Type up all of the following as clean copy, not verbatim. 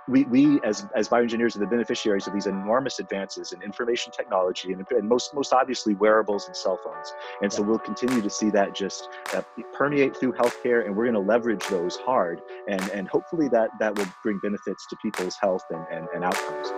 we as bioengineers are the beneficiaries of these enormous advances in information technology and most obviously wearables and cell phones. And so we'll continue to see that just permeate through healthcare, and we're going to leverage those hard, and hopefully that will bring benefits to people's health and outcomes.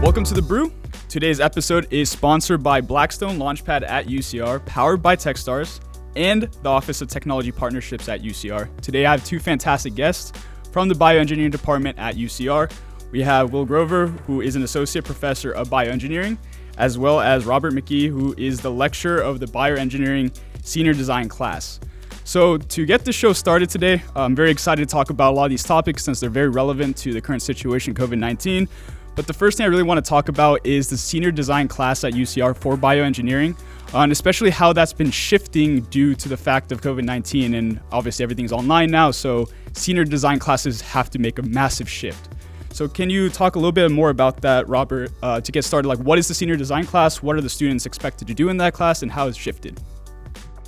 Welcome to the Brew. Today's episode is sponsored by Blackstone Launchpad at UCR, powered by Techstars, and the Office of Technology Partnerships at UCR. Today I have two fantastic guests from the Bioengineering Department at UCR. We have Will Grover, who is an Associate Professor of Bioengineering, as well as Robert McKee, who is the lecturer of the Bioengineering Senior Design class. So to get the show started today, I'm very excited to talk about a lot of these topics since they're very relevant to the current situation, COVID-19. But the first thing I really want to talk about is the senior design class at UCR for bioengineering, and especially how that's been shifting due to the fact of COVID-19. And obviously everything's online now, so senior design classes have to make a massive shift. So can you talk a little bit more about that, Robert, to get started? Like, what is the senior design class? What are the students expected to do in that class, and how it's shifted?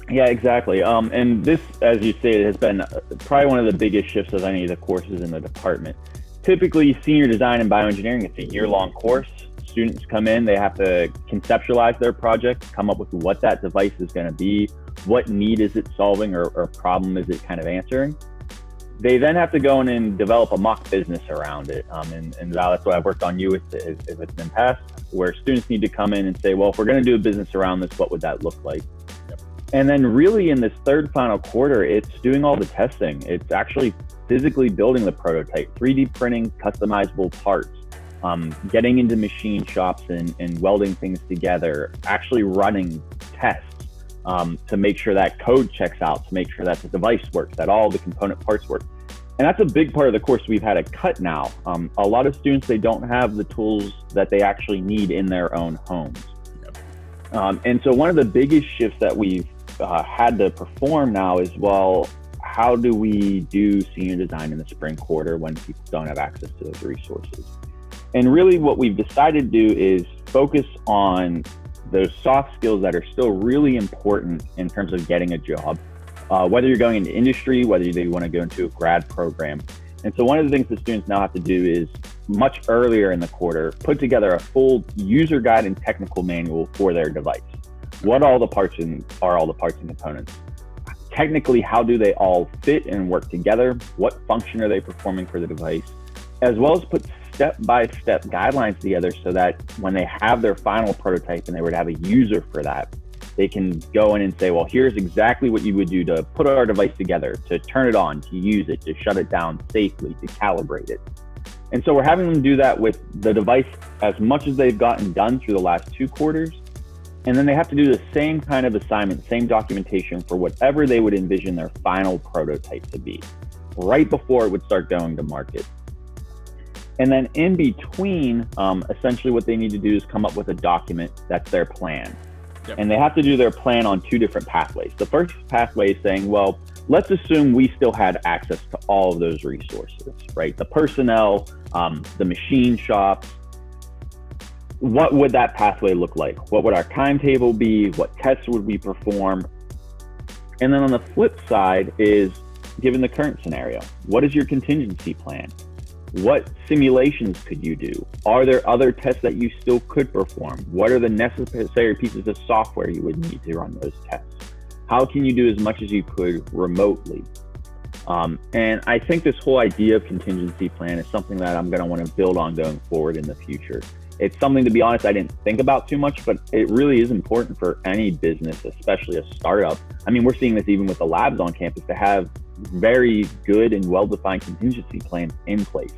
Yeah, exactly. And this, as you stated, has been probably one of the biggest shifts of any of the courses in the department. Typically, senior design and bioengineering, it's a year-long course. Students come in, they have to conceptualize their project, come up with what that device is going to be, what need is it solving or problem is it kind of answering. They then have to go in and develop a mock business around it. And that's what I've worked on you with if it's been passed, where students need to come in and say, well, if we're going to do a business around this, what would that look like? And then really in this third final quarter, it's doing all the testing. It's actually physically building the prototype, 3D printing customizable parts, getting into machine shops and welding things together, actually running tests to make sure that code checks out, to make sure that the device works, that all the component parts work. And that's a big part of the course we've had to cut now. A lot of students, they don't have the tools that they actually need in their own homes. And so one of the biggest shifts that we've had to perform now is, well, how do we do senior design in the spring quarter when people don't have access to those resources? And really what we've decided to do is focus on those soft skills that are still really important in terms of getting a job, whether you're going into industry, whether you want to go into a grad program. And so one of the things that students now have to do is much earlier in the quarter, put together a full user guide and technical manual for their device. What all the parts are all the parts and components? Technically, how do they all fit and work together? What function are they performing for the device? As well as put step-by-step guidelines together so that when they have their final prototype and they were to have a user for that, they can go in and say, well, here's exactly what you would do to put our device together, to turn it on, to use it, to shut it down safely, to calibrate it. And so we're having them do that with the device as much as they've gotten done through the last 2 quarters. And then they have to do the same kind of assignment, same documentation for whatever they would envision their final prototype to be, right before it would start going to market. And then in between, essentially what they need to do is come up with a document that's their plan. Yep. And they have to do their plan on 2 different pathways. The first pathway is saying, well, let's assume we still had access to all of those resources, right? The personnel, the machine shops. What would that pathway look like? What would our timetable be? What tests would we perform? And then on the flip side is, given the current scenario, what is your contingency plan? What simulations could you do? Are there other tests that you still could perform? What are the necessary pieces of software you would need to run those tests? How can you do as much as you could remotely? And I think this whole idea of contingency plan is something that I'm going to want to build on going forward in the future. It's something, to be honest, I didn't think about too much, but it really is important for any business, especially a startup. I mean, we're seeing this even with the labs on campus, to have very good and well-defined contingency plans in place.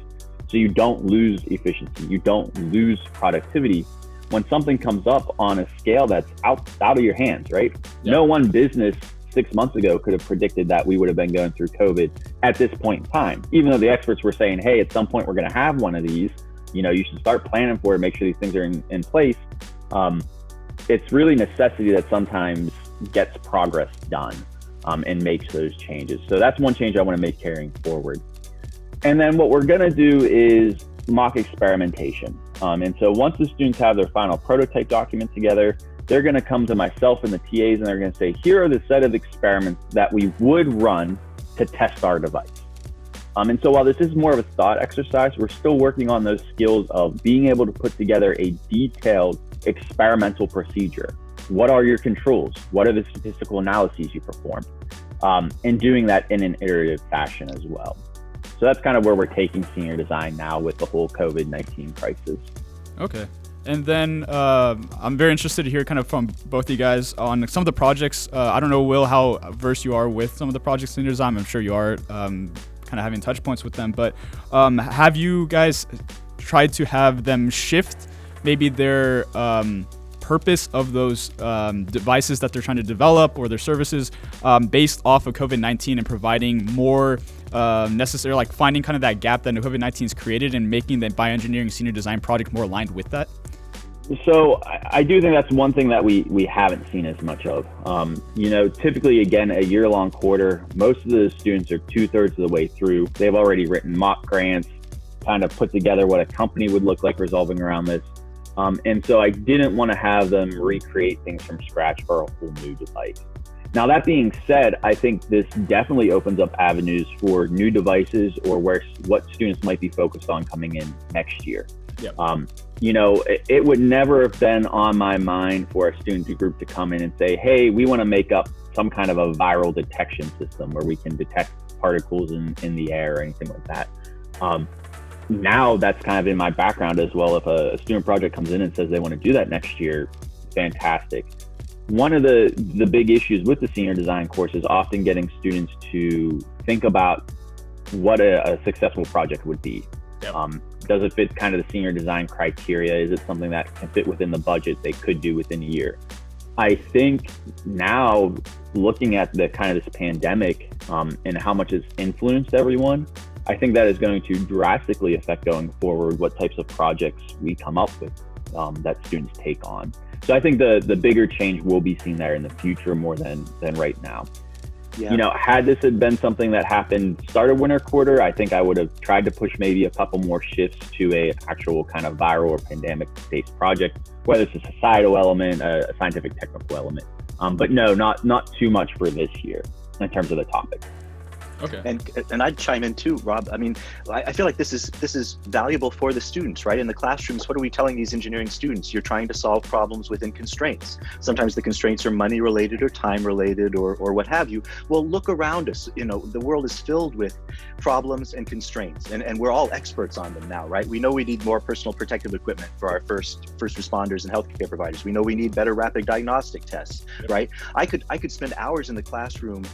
So you don't lose efficiency, you don't lose productivity when something comes up on a scale that's out of your hands, right? Yeah. No one business 6 months ago could have predicted that we would have been going through COVID at this point in time, even though the experts were saying, hey, at some point we're going to have one of these. You know, you should start planning for it, make sure these things are in place. It's really necessity that sometimes gets progress done and makes those changes. So that's one change I want to make carrying forward. And then what we're going to do is mock experimentation. And so once the students have their final prototype document together, they're going to come to myself and the TAs and they're going to say, here are the set of experiments that we would run to test our device. And so while this is more of a thought exercise, we're still working on those skills of being able to put together a detailed experimental procedure. What are your controls? What are the statistical analyses you perform? And doing that in an iterative fashion as well. So that's kind of where we're taking senior design now with the whole COVID-19 crisis. Okay. And then I'm very interested to hear kind of from both of you guys on some of the projects. I don't know, Will, how versed you are with some of the projects in your design. I'm sure you are kind of having touch points with them. But have you guys tried to have them shift maybe their purpose of those devices that they're trying to develop or their services based off of COVID-19 and providing more necessary, like finding kind of that gap that COVID-19 has created and making the bioengineering senior design project more aligned with that? So I do think that's one thing that we haven't seen as much of. Typically, again, a year-long quarter, most of the students are 2/3 of the way through. They've already written mock grants, kind of put together what a company would look like resolving around this. And so I didn't want to have them recreate things from scratch for a whole new device. Now, that being said, I think this definitely opens up avenues for new devices or what students might be focused on coming in next year. Yep. It would never have been on my mind for a student group to come in and say, hey, we want to make up some kind of a viral detection system where we can detect particles in the air or anything like that. Now that's kind of in my background as well. If a student project comes in and says they want to do that next year, fantastic. One of the big issues with the senior design course is often getting students to think about what a successful project would be. Yep. Does it fit kind of the senior design criteria? Is it something that can fit within the budget they could do within a year? I think now, looking at the kind of this pandemic and how much it's influenced everyone, I think that is going to drastically affect going forward what types of projects we come up with that students take on. So I think the bigger change will be seen there in the future more than right now. Yeah. Had this had been something that happened start of winter quarter, I think I would have tried to push maybe a couple more shifts to a actual kind of viral or pandemic-based project, whether it's a societal element, a scientific technical element. But no, not too much for this year in terms of the topic. Okay. And I'd chime in too, Rob. I mean, I feel like this is valuable for the students, right? In the classrooms, what are we telling these engineering students? You're trying to solve problems within constraints. Sometimes the constraints are money related or time related or what have you. Well, look around us. The world is filled with problems and constraints, and we're all experts on them now, right? We know we need more personal protective equipment for our first responders and healthcare providers. We know we need better rapid diagnostic tests, right? I could spend hours in the classroom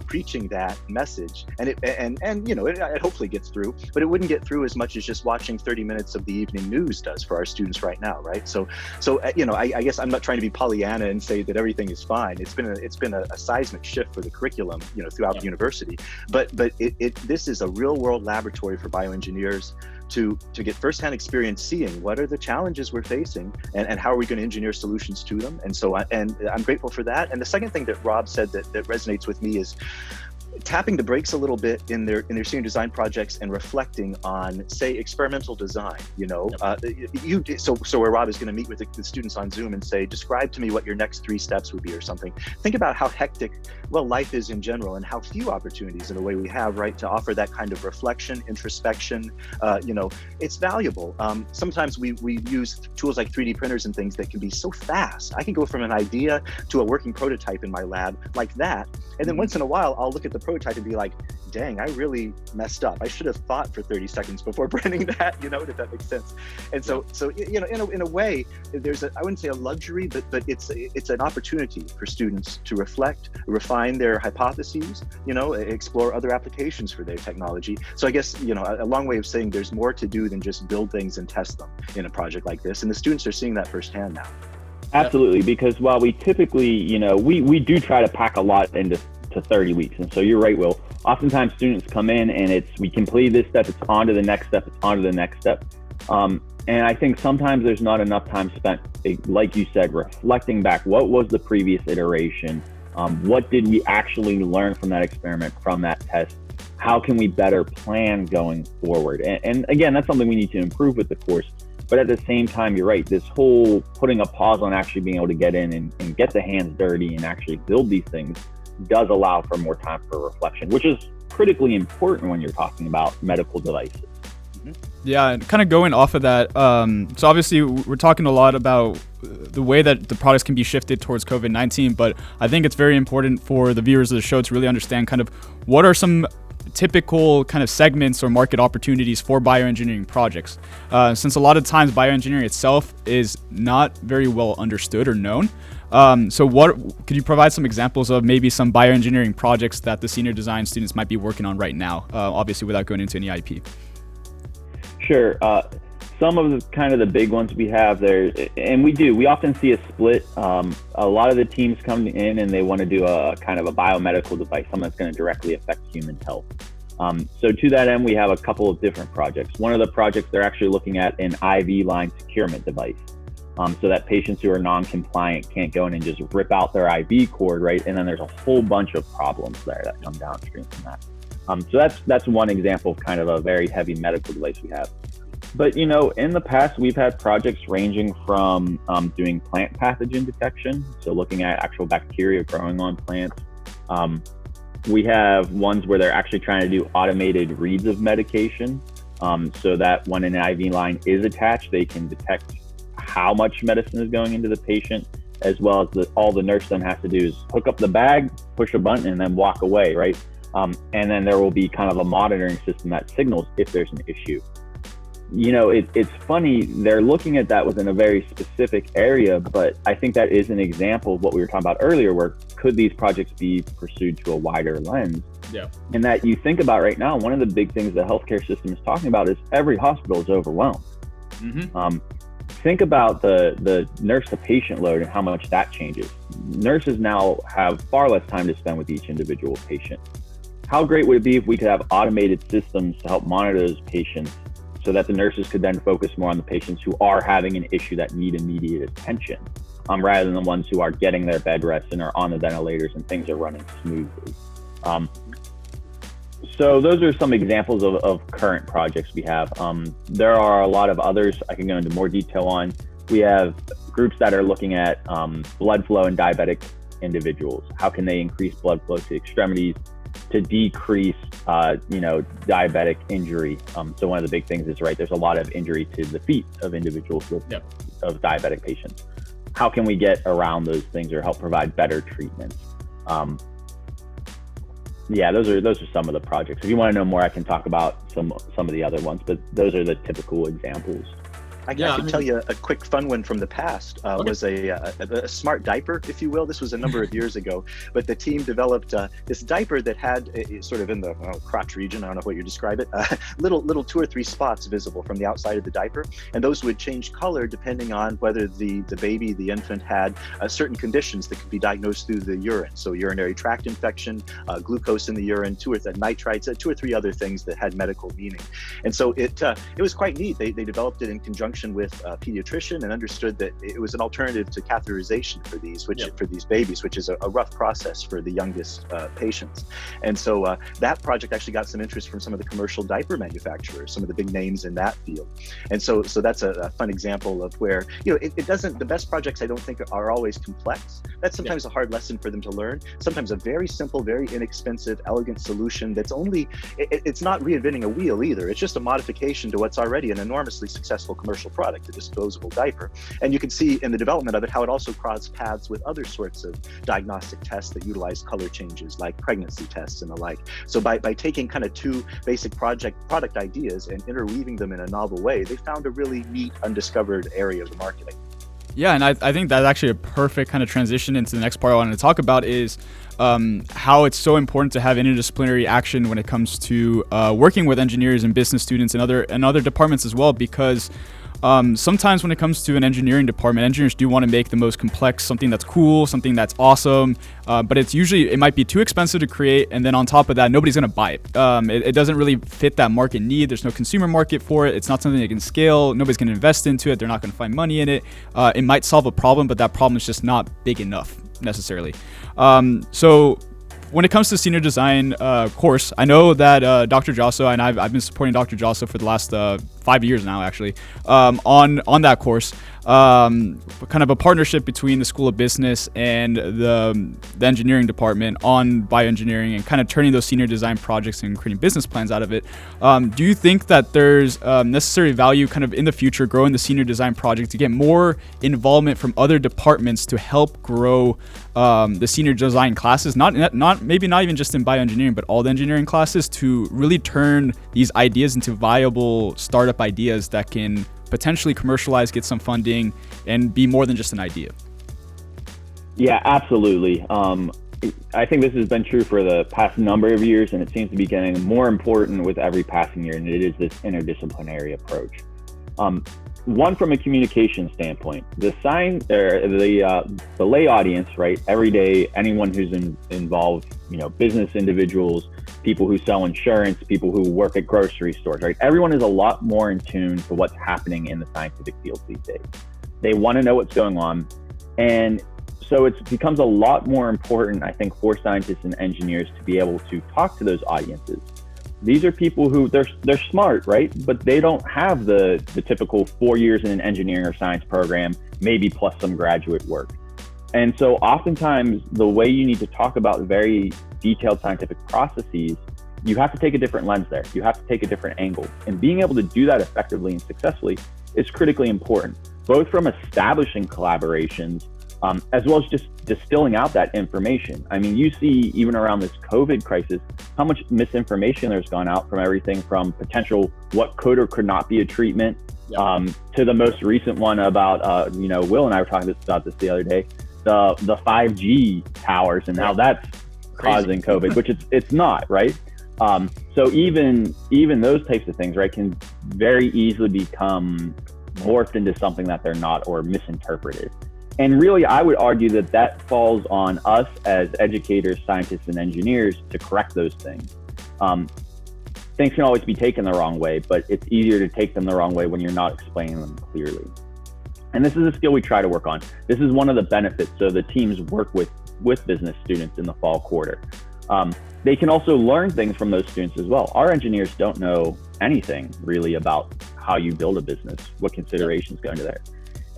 preaching that message. And it hopefully gets through, but it wouldn't get through as much as just watching 30 minutes of the evening news does for our students right now, right? So I guess I'm not trying to be Pollyanna and say that everything is fine. It's been a seismic shift for the curriculum, throughout the university. But this is a real world laboratory for bioengineers to get firsthand experience seeing what are the challenges we're facing and how are we going to engineer solutions to them. And so I'm grateful for that. And the second thing that Rob said that resonates with me is tapping the brakes a little bit in their senior design projects and reflecting on, say, experimental design. So where Rob is going to meet with the students on Zoom and say, describe to me what your next 3 steps would be or something. Think about how hectic life is in general and how few opportunities in a way we have, right, to offer that kind of reflection, introspection. It's valuable. Sometimes we use tools like 3D printers and things that can be so fast. I can go from an idea to a working prototype in my lab like that, and then once in a while I'll look at the prototype and be like, dang, I really messed up. I should have thought for 30 seconds before printing that, if that makes sense. And so in a way, there's I wouldn't say a luxury, but it's an opportunity for students to reflect, refine their hypotheses, explore other applications for their technology. So I guess, a long way of saying there's more to do than just build things and test them in a project like this. And the students are seeing that firsthand now. Absolutely, because while we typically, we do try to pack a lot into 30 weeks. And so you're right, Will. Oftentimes students come in and we complete this step, it's on to the next step, it's on to the next step. And I think sometimes there's not enough time spent, like you said, reflecting back, what was the previous iteration? What did we actually learn from that experiment, from that test? How can we better plan going forward? And again, that's something we need to improve with the course. But at the same time, you're right, this whole putting a pause on actually being able to get in and get the hands dirty and actually build these things does allow for more time for reflection, which is critically important when you're talking about medical devices. Yeah, and kind of going off of that, so obviously we're talking a lot about the way that the products can be shifted towards COVID-19, but I think it's very important for the viewers of the show to really understand kind of what are some typical kind of segments or market opportunities for bioengineering projects. Since a lot of times bioengineering itself is not very well understood or known. So what could you provide some examples of maybe some bioengineering projects that the senior design students might be working on right now, obviously without going into any IP? Sure. Some of the kind of the big ones we have there, and we often see a split. A lot of the teams come in and they want to do a kind of a biomedical device, something that's going to directly affect human health. So to that end, we have a couple of different projects. One of the projects, they're actually looking at an IV line securement device, so that patients who are non-compliant can't go in and just rip out their IV cord, right? And then there's a whole bunch of problems there that come downstream from that. So that's one example of kind of a very heavy medical device we have. But, in the past, we've had projects ranging from doing plant pathogen detection, so looking at actual bacteria growing on plants. We have ones where they're actually trying to do automated reads of medication, so that when an IV line is attached, they can detect how much medicine is going into the patient, as well as all the nurse then has to do is hook up the bag, push a button, and then walk away, right? And then there will be kind of a monitoring system that signals if there's an issue. It's funny, they're looking at that within a very specific area, but I think that is an example of what we were talking about earlier, where could these projects be pursued to a wider lens? Yeah. And that you think about right now, one of the big things the healthcare system is talking about is every hospital is overwhelmed. Mm-hmm. Think about the nurse to patient load and how much that changes. Nurses now have far less time to spend with each individual patient. How great would it be if we could have automated systems to help monitor those patients, so that the nurses could then focus more on the patients who are having an issue that need immediate attention, rather than the ones who are getting their bed rest and are on the ventilators and things are running smoothly. So those are some examples of current projects we have. There are a lot of others I can go into more detail on. We have groups that are looking at blood flow in diabetic individuals. How can they increase blood flow to extremities to decrease, diabetic injury? So one of the big things is, right, there's a lot of injury to the feet of individuals of diabetic patients. How can we get around those things or help provide better treatments? Those are some of the projects. If you want to know more, I can talk about some of the other ones, but those are the typical examples. I can tell you a quick fun one from the past. Was a smart diaper, if you will. This was a number of years ago, but the team developed this diaper that had sort of in the crotch region, I don't know what you describe it, little 2 or 3 spots visible from the outside of the diaper, and those would change color depending on whether the baby, the infant, had certain conditions that could be diagnosed through the urine. So urinary tract infection, glucose in the urine, nitrites, 2 or 3 other things that had medical meaning. And so it was quite neat. They developed it in conjunction with a pediatrician and understood that it was an alternative to catheterization for these babies, which is a rough process for the youngest patients. And so that project actually got some interest from some of the commercial diaper manufacturers, some of the big names in that field. And so that's a fun example of where, it doesn't, the best projects I don't think are always complex. That's sometimes a hard lesson for them to learn. Sometimes a very simple, very inexpensive, elegant solution that's it's not reinventing a wheel either. It's just a modification to what's already an enormously successful commercial product, a disposable diaper. And you can see in the development of it how it also crossed paths with other sorts of diagnostic tests that utilize color changes, like pregnancy tests and the like. So by taking kind of 2 basic product ideas and interweaving them in a novel way, they found a really neat, undiscovered area of the marketing. Yeah, and I think that's actually a perfect kind of transition into the next part I wanted to talk about is how it's so important to have interdisciplinary action when it comes to working with engineers and business students and other departments as well, because sometimes when it comes to an engineering department, engineers do want to make the most complex, something that's cool, something that's awesome, but it might be too expensive to create, and then on top of that, nobody's going to buy it. It doesn't really fit that market need. There's no consumer market for it. It's not something that can scale. Nobody's going to invest into it. They're not going to find money in it. It might solve a problem, but that problem is just not big enough. necessarily. So when it comes to senior design course, I know that Dr. Josso, and I've been supporting Dr. Josso for the last 5 years now, actually, on that course. Kind of a partnership between the School of Business and the engineering department on bioengineering and kind of turning those senior design projects and creating business plans out of it. Do you think that there's necessary value kind of in the future growing the senior design project to get more involvement from other departments to help grow the senior design classes, maybe not even just in bioengineering, but all the engineering classes, to really turn these ideas into viable startup ideas that can potentially commercialize, get some funding, and be more than just an idea? Yeah, absolutely. I think this has been true for the past number of years, and it seems to be getting more important with every passing year, and it is this interdisciplinary approach. One, from a communication standpoint, the lay audience, right? Every day, anyone who's involved, business individuals, people who sell insurance, people who work at grocery stores, right? Everyone is a lot more in tune to what's happening in the scientific field these days. They want to know what's going on. And so it becomes a lot more important, I think, for scientists and engineers to be able to talk to those audiences. These are people who they're smart, right? But they don't have the typical 4 years in an engineering or science program, maybe plus some graduate work. And so oftentimes the way you need to talk about very detailed scientific processes, you have to take a different lens there. You have to take a different angle. And being able to do that effectively and successfully is critically important, both from establishing collaborations, as well as just distilling out that information. I mean, you see, even around this COVID crisis, how much misinformation there's gone out from everything from potential what could or could not be a treatment, to the most recent one about, Will and I were talking about this the other day, the 5G towers and how that's causing COVID, which it's not, right? So even those types of things, right, can very easily become morphed into something that they're not or misinterpreted. And really, I would argue that falls on us as educators, scientists, and engineers to correct those things. Things can always be taken the wrong way, but it's easier to take them the wrong way when you're not explaining them clearly. And this is a skill we try to work on. This is one of the benefits. So the teams work with business students in the fall quarter. They can also learn things from those students as well. Our engineers don't know anything really about how you build a business, what considerations go into there.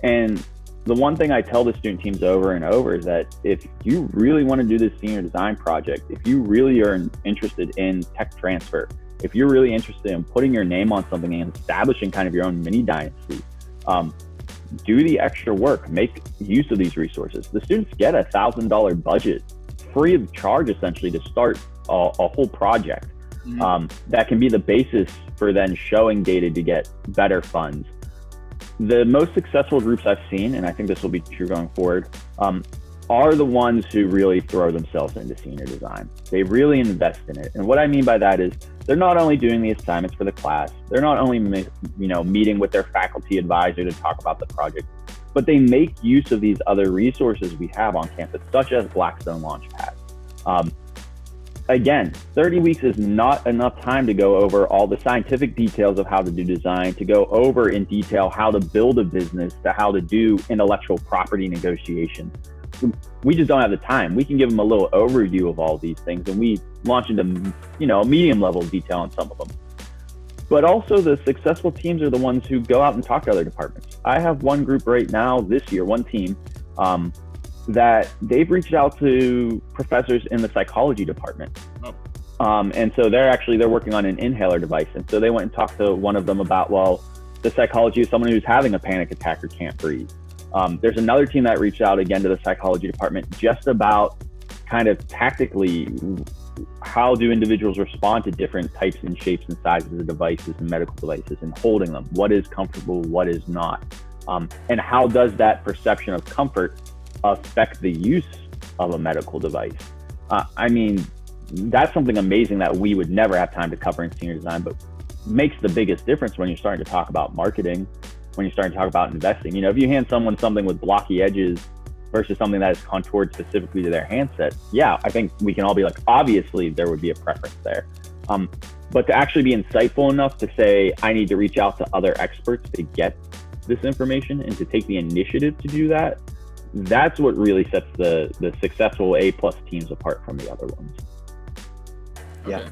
And the one thing I tell the student teams over and over is that if you really want to do this senior design project, if you really are interested in tech transfer, if you're really interested in putting your name on something and establishing kind of your own mini dynasty, do the extra work, make use of these resources. The students get a $1,000 budget free of charge, essentially, to start a whole project. That can be the basis for then showing data to get better funds. The most successful groups I've seen, and I think this will be true going forward, are the ones who really throw themselves into senior design. They really invest in it. And what I mean by that is they're not only doing the assignments for the class, they're not only meeting with their faculty advisor to talk about the project, but they make use of these other resources we have on campus, such as Blackstone Launchpad. Again, 30 weeks is not enough time to go over all the scientific details of how to do design, to go over in detail how to build a business, to how to do intellectual property negotiation. We just don't have the time. We can give them a little overview of all these things, and we launch into, medium level detail on some of them. But also the successful teams are the ones who go out and talk to other departments. I have one group right now this year, one team, that they've reached out to professors in the psychology department. And so they're working on an inhaler device. And so they went and talked to one of them about, the psychology of someone who's having a panic attack or can't breathe. There's another team that reached out again to the psychology department just about kind of tactically, how do individuals respond to different types and shapes and sizes of devices and medical devices and holding them? What is comfortable, what is not? And how does that perception of comfort affect the use of a medical device? That's something amazing that we would never have time to cover in senior design, but makes the biggest difference when you're starting to talk about marketing, when you're starting to talk about investing. If you hand someone something with blocky edges versus something that is contoured specifically to their handset, I think we can all be like, obviously there would be a preference there. But to actually be insightful enough to say, I need to reach out to other experts to get this information and to take the initiative to do that, that's what really sets the successful A+ teams apart from the other ones. Yeah. Okay.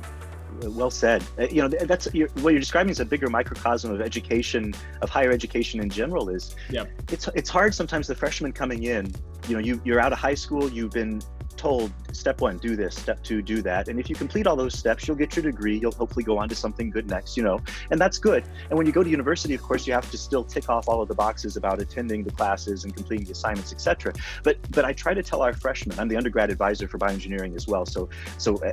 Well said. What you're describing is a bigger microcosm of education, of higher education in general. It's hard sometimes, the freshmen coming in, you're out of high school, you've been told step 1, do this, step 2, do that. And if you complete all those steps, you'll get your degree, you'll hopefully go on to something good next, and that's good. And when you go to university, of course, you have to still tick off all of the boxes about attending the classes and completing the assignments, etc. But I try to tell our freshmen, I'm the undergrad advisor for bioengineering as well. So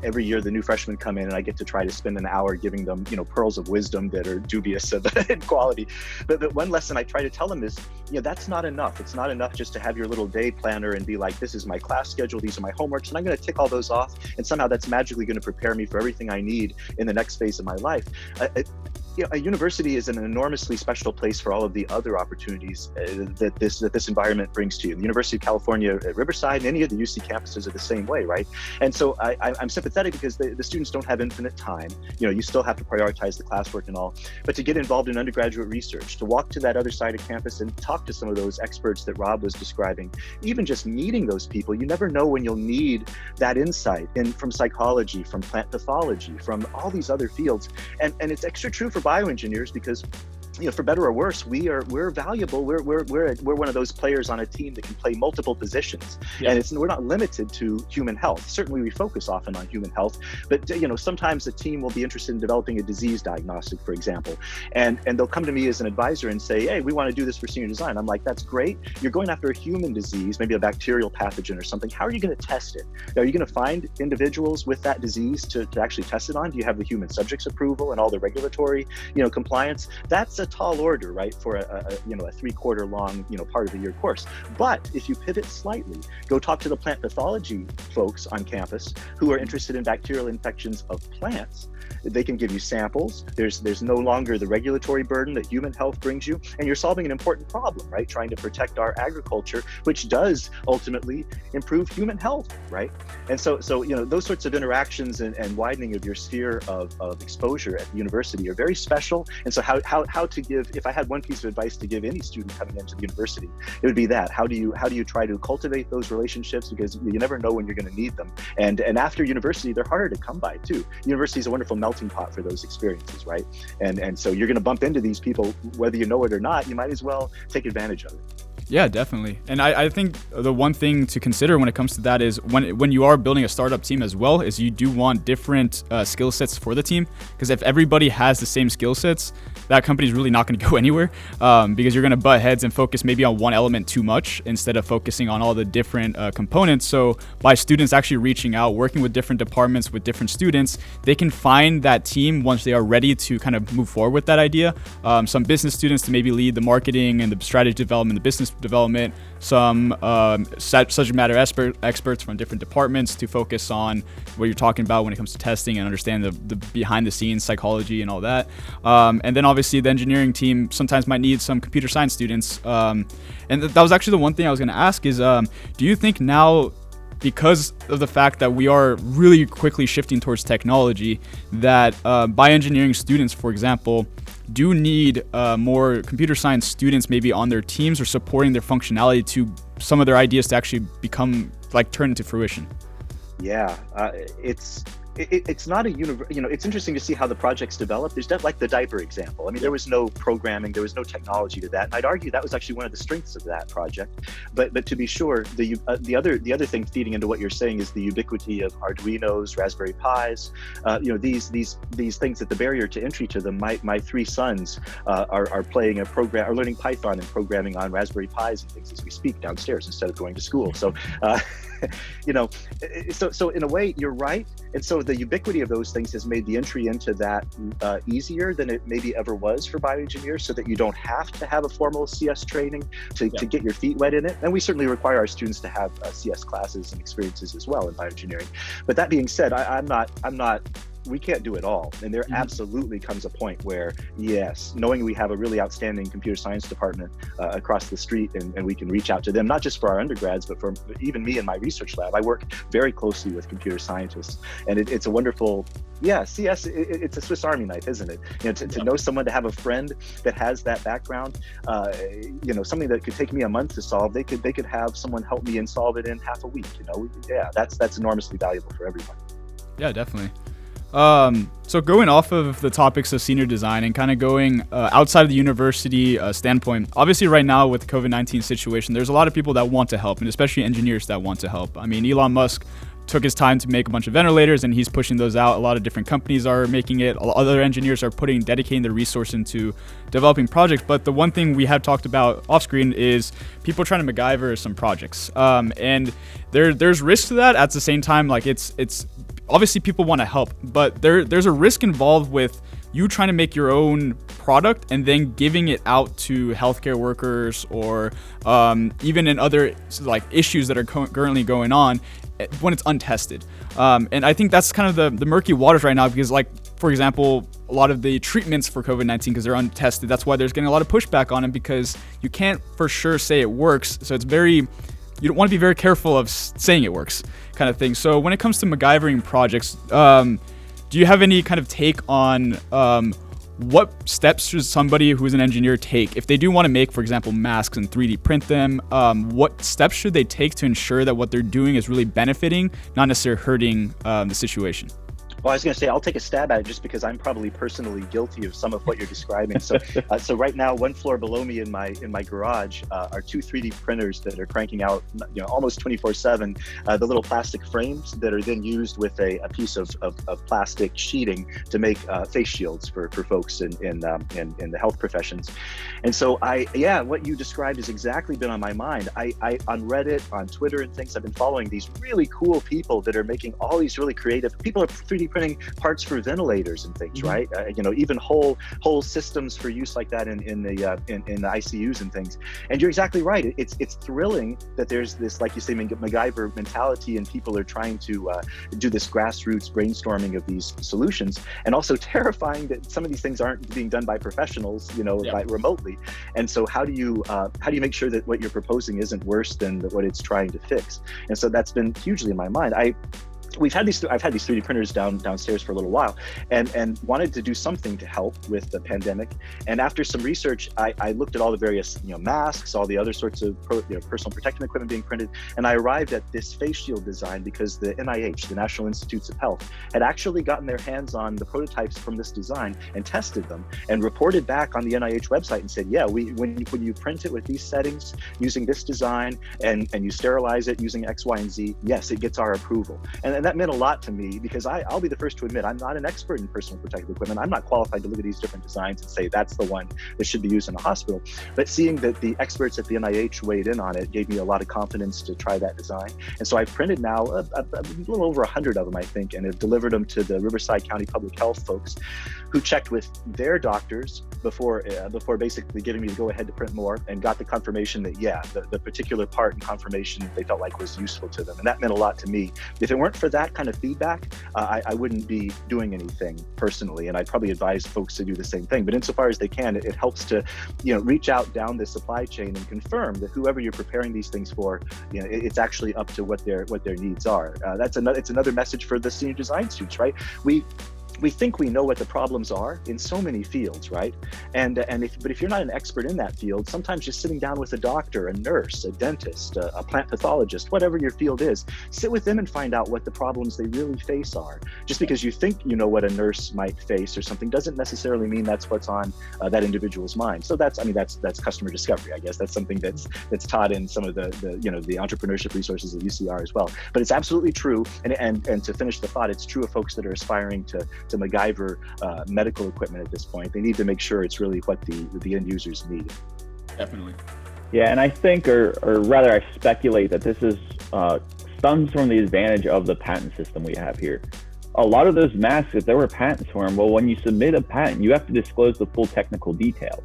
every year the new freshmen come in and I get to try to spend an hour giving them, pearls of wisdom that are dubious in quality. But one lesson I try to tell them is, that's not enough. It's not enough just to have your little day planner and be like, this is my class schedule, these are my homeworks, and I'm going to tick all those off, and somehow that's magically going to prepare me for everything I need in the next phase of my life. A university is an enormously special place for all of the other opportunities that this environment brings to you. The University of California at Riverside and any of the UC campuses are the same way, right? And so I'm sympathetic because the students don't have infinite time. You still have to prioritize the classwork and all, but to get involved in undergraduate research, to walk to that other side of campus and talk to some of those experts that Rob was describing, even just meeting those people, you never know when you'll need that insight from psychology, from plant pathology, from all these other fields. And it's extra true for bioengineers because, for better or worse, we're valuable. We're one of those players on a team that can play multiple positions, and we're not limited to human health. Certainly, we focus often on human health, but sometimes a team will be interested in developing a disease diagnostic, for example, and they'll come to me as an advisor and say, "Hey, we want to do this for senior design." I'm like, "That's great. You're going after a human disease, maybe a bacterial pathogen or something. How are you going to test it? Are you going to find individuals with that disease to actually test it on? Do you have the human subjects approval and all the regulatory, compliance?" That's a tall order, right, for a 3-quarter long, part of the year course. But if you pivot slightly, go talk to the plant pathology folks on campus who are interested in bacterial infections of plants. They can give you samples. There's no longer the regulatory burden that human health brings you, and you're solving an important problem, right? Trying to protect our agriculture, which does ultimately improve human health, right? And so those sorts of interactions and widening of your sphere of exposure at the university are very special. And so how to give, if I had one piece of advice to give any student coming into the university, it would be that. How do you try to cultivate those relationships, because you never know when you're going to need them. And after university, they're harder to come by too. University is a wonderful melting pot for those experiences, right? And so you're going to bump into these people whether you know it or not. You might as well take advantage of it. Yeah, definitely. And I think the one thing to consider when it comes to that is when you are building a startup team as well, is you do want different skill sets for the team. Because if everybody has the same skill sets, that company is really not going to go anywhere, because you're going to butt heads and focus maybe on one element too much instead of focusing on all the different components. So by students actually reaching out, working with different departments, with different students, they can find that team once they are ready to kind of move forward with that idea. Some business students to maybe lead the marketing and the strategy development, the business development, some subject matter experts from different departments to focus on what you're talking about when it comes to testing and understand the behind the scenes psychology and all that. And then obviously the engineering team sometimes might need some computer science students. And that was actually the one thing I was going to ask is, do you think now, because of the fact that we are really quickly shifting towards technology, that bioengineering students, for example, do need more computer science students maybe on their teams or supporting their functionality to some of their ideas to actually become, turn into fruition? Yeah, it's not a it's interesting to see how the projects develop. There's like the diaper example. I mean, there was no programming, there was no technology to that. And I'd argue that was actually one of the strengths of that project. But to be sure, the other thing feeding into what you're saying is the ubiquity of Arduinos, Raspberry Pis. These things that the barrier to entry to them. My 3 sons are playing a program, are learning Python and programming on Raspberry Pis and things as we speak downstairs instead of going to school. So. So in a way, you're right. And so the ubiquity of those things has made the entry into that easier than it maybe ever was for bioengineers, so that you don't have to have a formal CS training to get your feet wet in it. And we certainly require our students to have CS classes and experiences as well in bioengineering. But that being said, I'm not we can't do it all. And there absolutely comes a point where, yes, knowing we have a really outstanding computer science department across the street, and we can reach out to them, not just for our undergrads, but for even me in my research lab. I work very closely with computer scientists, and it's a wonderful, CS, it's a Swiss Army knife, isn't it? To know someone, to have a friend that has that background, something that could take me a month to solve, they could have someone help me and solve it in half a week. That's enormously valuable for everyone. Yeah, definitely. So going off of the topics of senior design and kind of going outside of the university standpoint, obviously right now with the COVID-19 situation, there's a lot of people that want to help, and especially engineers that want to help. I mean, Elon Musk took his time to make a bunch of ventilators, and he's pushing those out. A lot of different companies are making it. Other engineers are dedicating their resource into developing projects. But the one thing we have talked about off screen is people trying to MacGyver some projects. And there's risk to that. At the same time, like it's obviously people want to help, but there's a risk involved with you trying to make your own product and then giving it out to healthcare workers or even in other like issues that are currently going on when it's untested. And I think that's kind of the murky waters right now, because like, for example, a lot of the treatments for COVID-19, because they're untested, that's why there's getting a lot of pushback on them, because you can't for sure say it works. So you don't want to be very careful of saying it works kind of thing. So when it comes to MacGyvering projects, do you have any kind of take on what steps should somebody who's an engineer take if they do want to make, for example, masks and 3D print them? What steps should they take to ensure that what they're doing is really benefiting, not necessarily hurting the situation? Well, I was going to say, I'll take a stab at it just because I'm probably personally guilty of some of what you're describing. So right now, one floor below me in my garage are two 3D printers that are cranking out, almost 24/7, the little plastic frames that are then used with a piece of plastic sheeting to make face shields for folks in the health professions. And so what you described has exactly been on my mind. I on Reddit, on Twitter and things, I've been following these really cool people that are making all these really creative, people are 3D printing parts for ventilators and things, right? Even whole systems for use like that in the ICUs and things. And you're exactly right. It's thrilling that there's this, like you say, MacGyver mentality, and people are trying to do this grassroots brainstorming of these solutions, and also terrifying that some of these things aren't being done by professionals, remotely. And so how do you make sure that what you're proposing isn't worse than what it's trying to fix? And so that's been hugely in my mind. I've had these 3D printers downstairs for a little while, and wanted to do something to help with the pandemic. And after some research, I looked at all the various masks, all the other sorts of personal protective equipment being printed, and I arrived at this face shield design because the NIH, the National Institutes of Health, had actually gotten their hands on the prototypes from this design and tested them and reported back on the NIH website and said, when you print it with these settings using this design and you sterilize it using X, Y, and Z, yes, it gets our approval. And that meant a lot to me, because I'll be the first to admit I'm not an expert in personal protective equipment. I'm not qualified to look at these different designs and say that's the one that should be used in a hospital. But seeing that the experts at the NIH weighed in on it gave me a lot of confidence to try that design. And so I've printed now a little over 100 of them, I think, and have delivered them to the Riverside County Public Health folks, who checked with their doctors before basically giving me the go-ahead to print more, and got the confirmation that the particular part and confirmation they felt like was useful to them. And that meant a lot to me. If it weren't for that kind of feedback, I wouldn't be doing anything personally, and I'd probably advise folks to do the same thing. But insofar as they can, it helps to reach out down the supply chain and confirm that whoever you're preparing these things for, it's actually up to what their needs are. It's another message for the senior design students, right? We think we know what the problems are in so many fields, right? But if you're not an expert in that field, sometimes just sitting down with a doctor, a nurse, a dentist, a plant pathologist, whatever your field is, sit with them and find out what the problems they really face are. Just because you think you know what a nurse might face or something doesn't necessarily mean that's what's on that individual's mind. So that's customer discovery, I guess. That's something that's taught in some of the entrepreneurship resources at UCR as well. But it's absolutely true. And to finish the thought, it's true of folks that are aspiring to MacGyver medical equipment at this point. They need to make sure it's really what the end users need. Definitely. Yeah, and I think, or rather I speculate that this is stems from the advantage of the patent system we have here. A lot of those masks, if there were patents for them, well, when you submit a patent, you have to disclose the full technical details,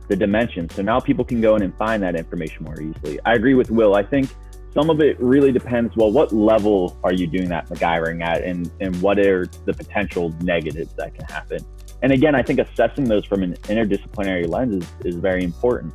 the dimensions. So now people can go in and find that information more easily. I agree with Will. I think some of it really depends, well, what level are you doing that MacGyvering at, and what are the potential negatives that can happen? And again, I think assessing those from an interdisciplinary lens is very important.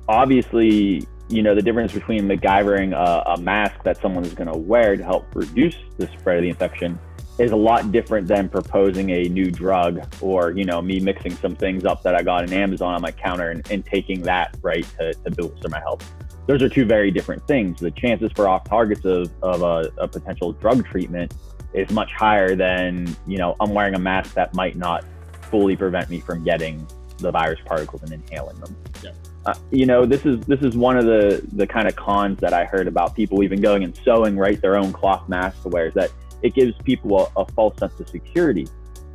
Obviously, the difference between MacGyvering a mask that someone is going to wear to help reduce the spread of the infection is a lot different than proposing a new drug, or me mixing some things up that I got on Amazon on my counter and taking that to bolster my health. Those are two very different things. The chances for off targets of a potential drug treatment is much higher than I'm wearing a mask that might not fully prevent me from getting the virus particles and inhaling them. Yeah. This is one of the kind of cons that I heard about people even going and sewing their own cloth mask to wear, is that it gives people a false sense of security.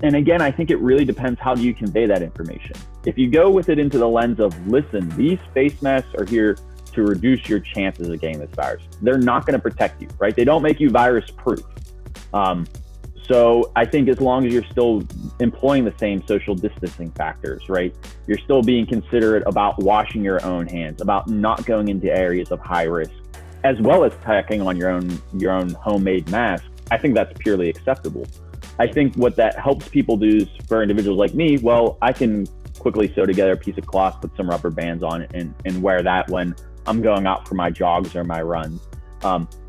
And again, I think it really depends, how do you convey that information? If you go with it into the lens of, listen, these face masks are here to reduce your chances of getting this virus. They're not going to protect you, right? They don't make you virus proof. So I think as long as you're still employing the same social distancing factors, right? You're still being considerate about washing your own hands, about not going into areas of high risk, as well as packing on your own homemade mask. I think that's purely acceptable. I think what that helps people do is, for individuals like me, well, I can quickly sew together a piece of cloth, put some rubber bands on it, and wear that when I'm going out for my jogs or my runs.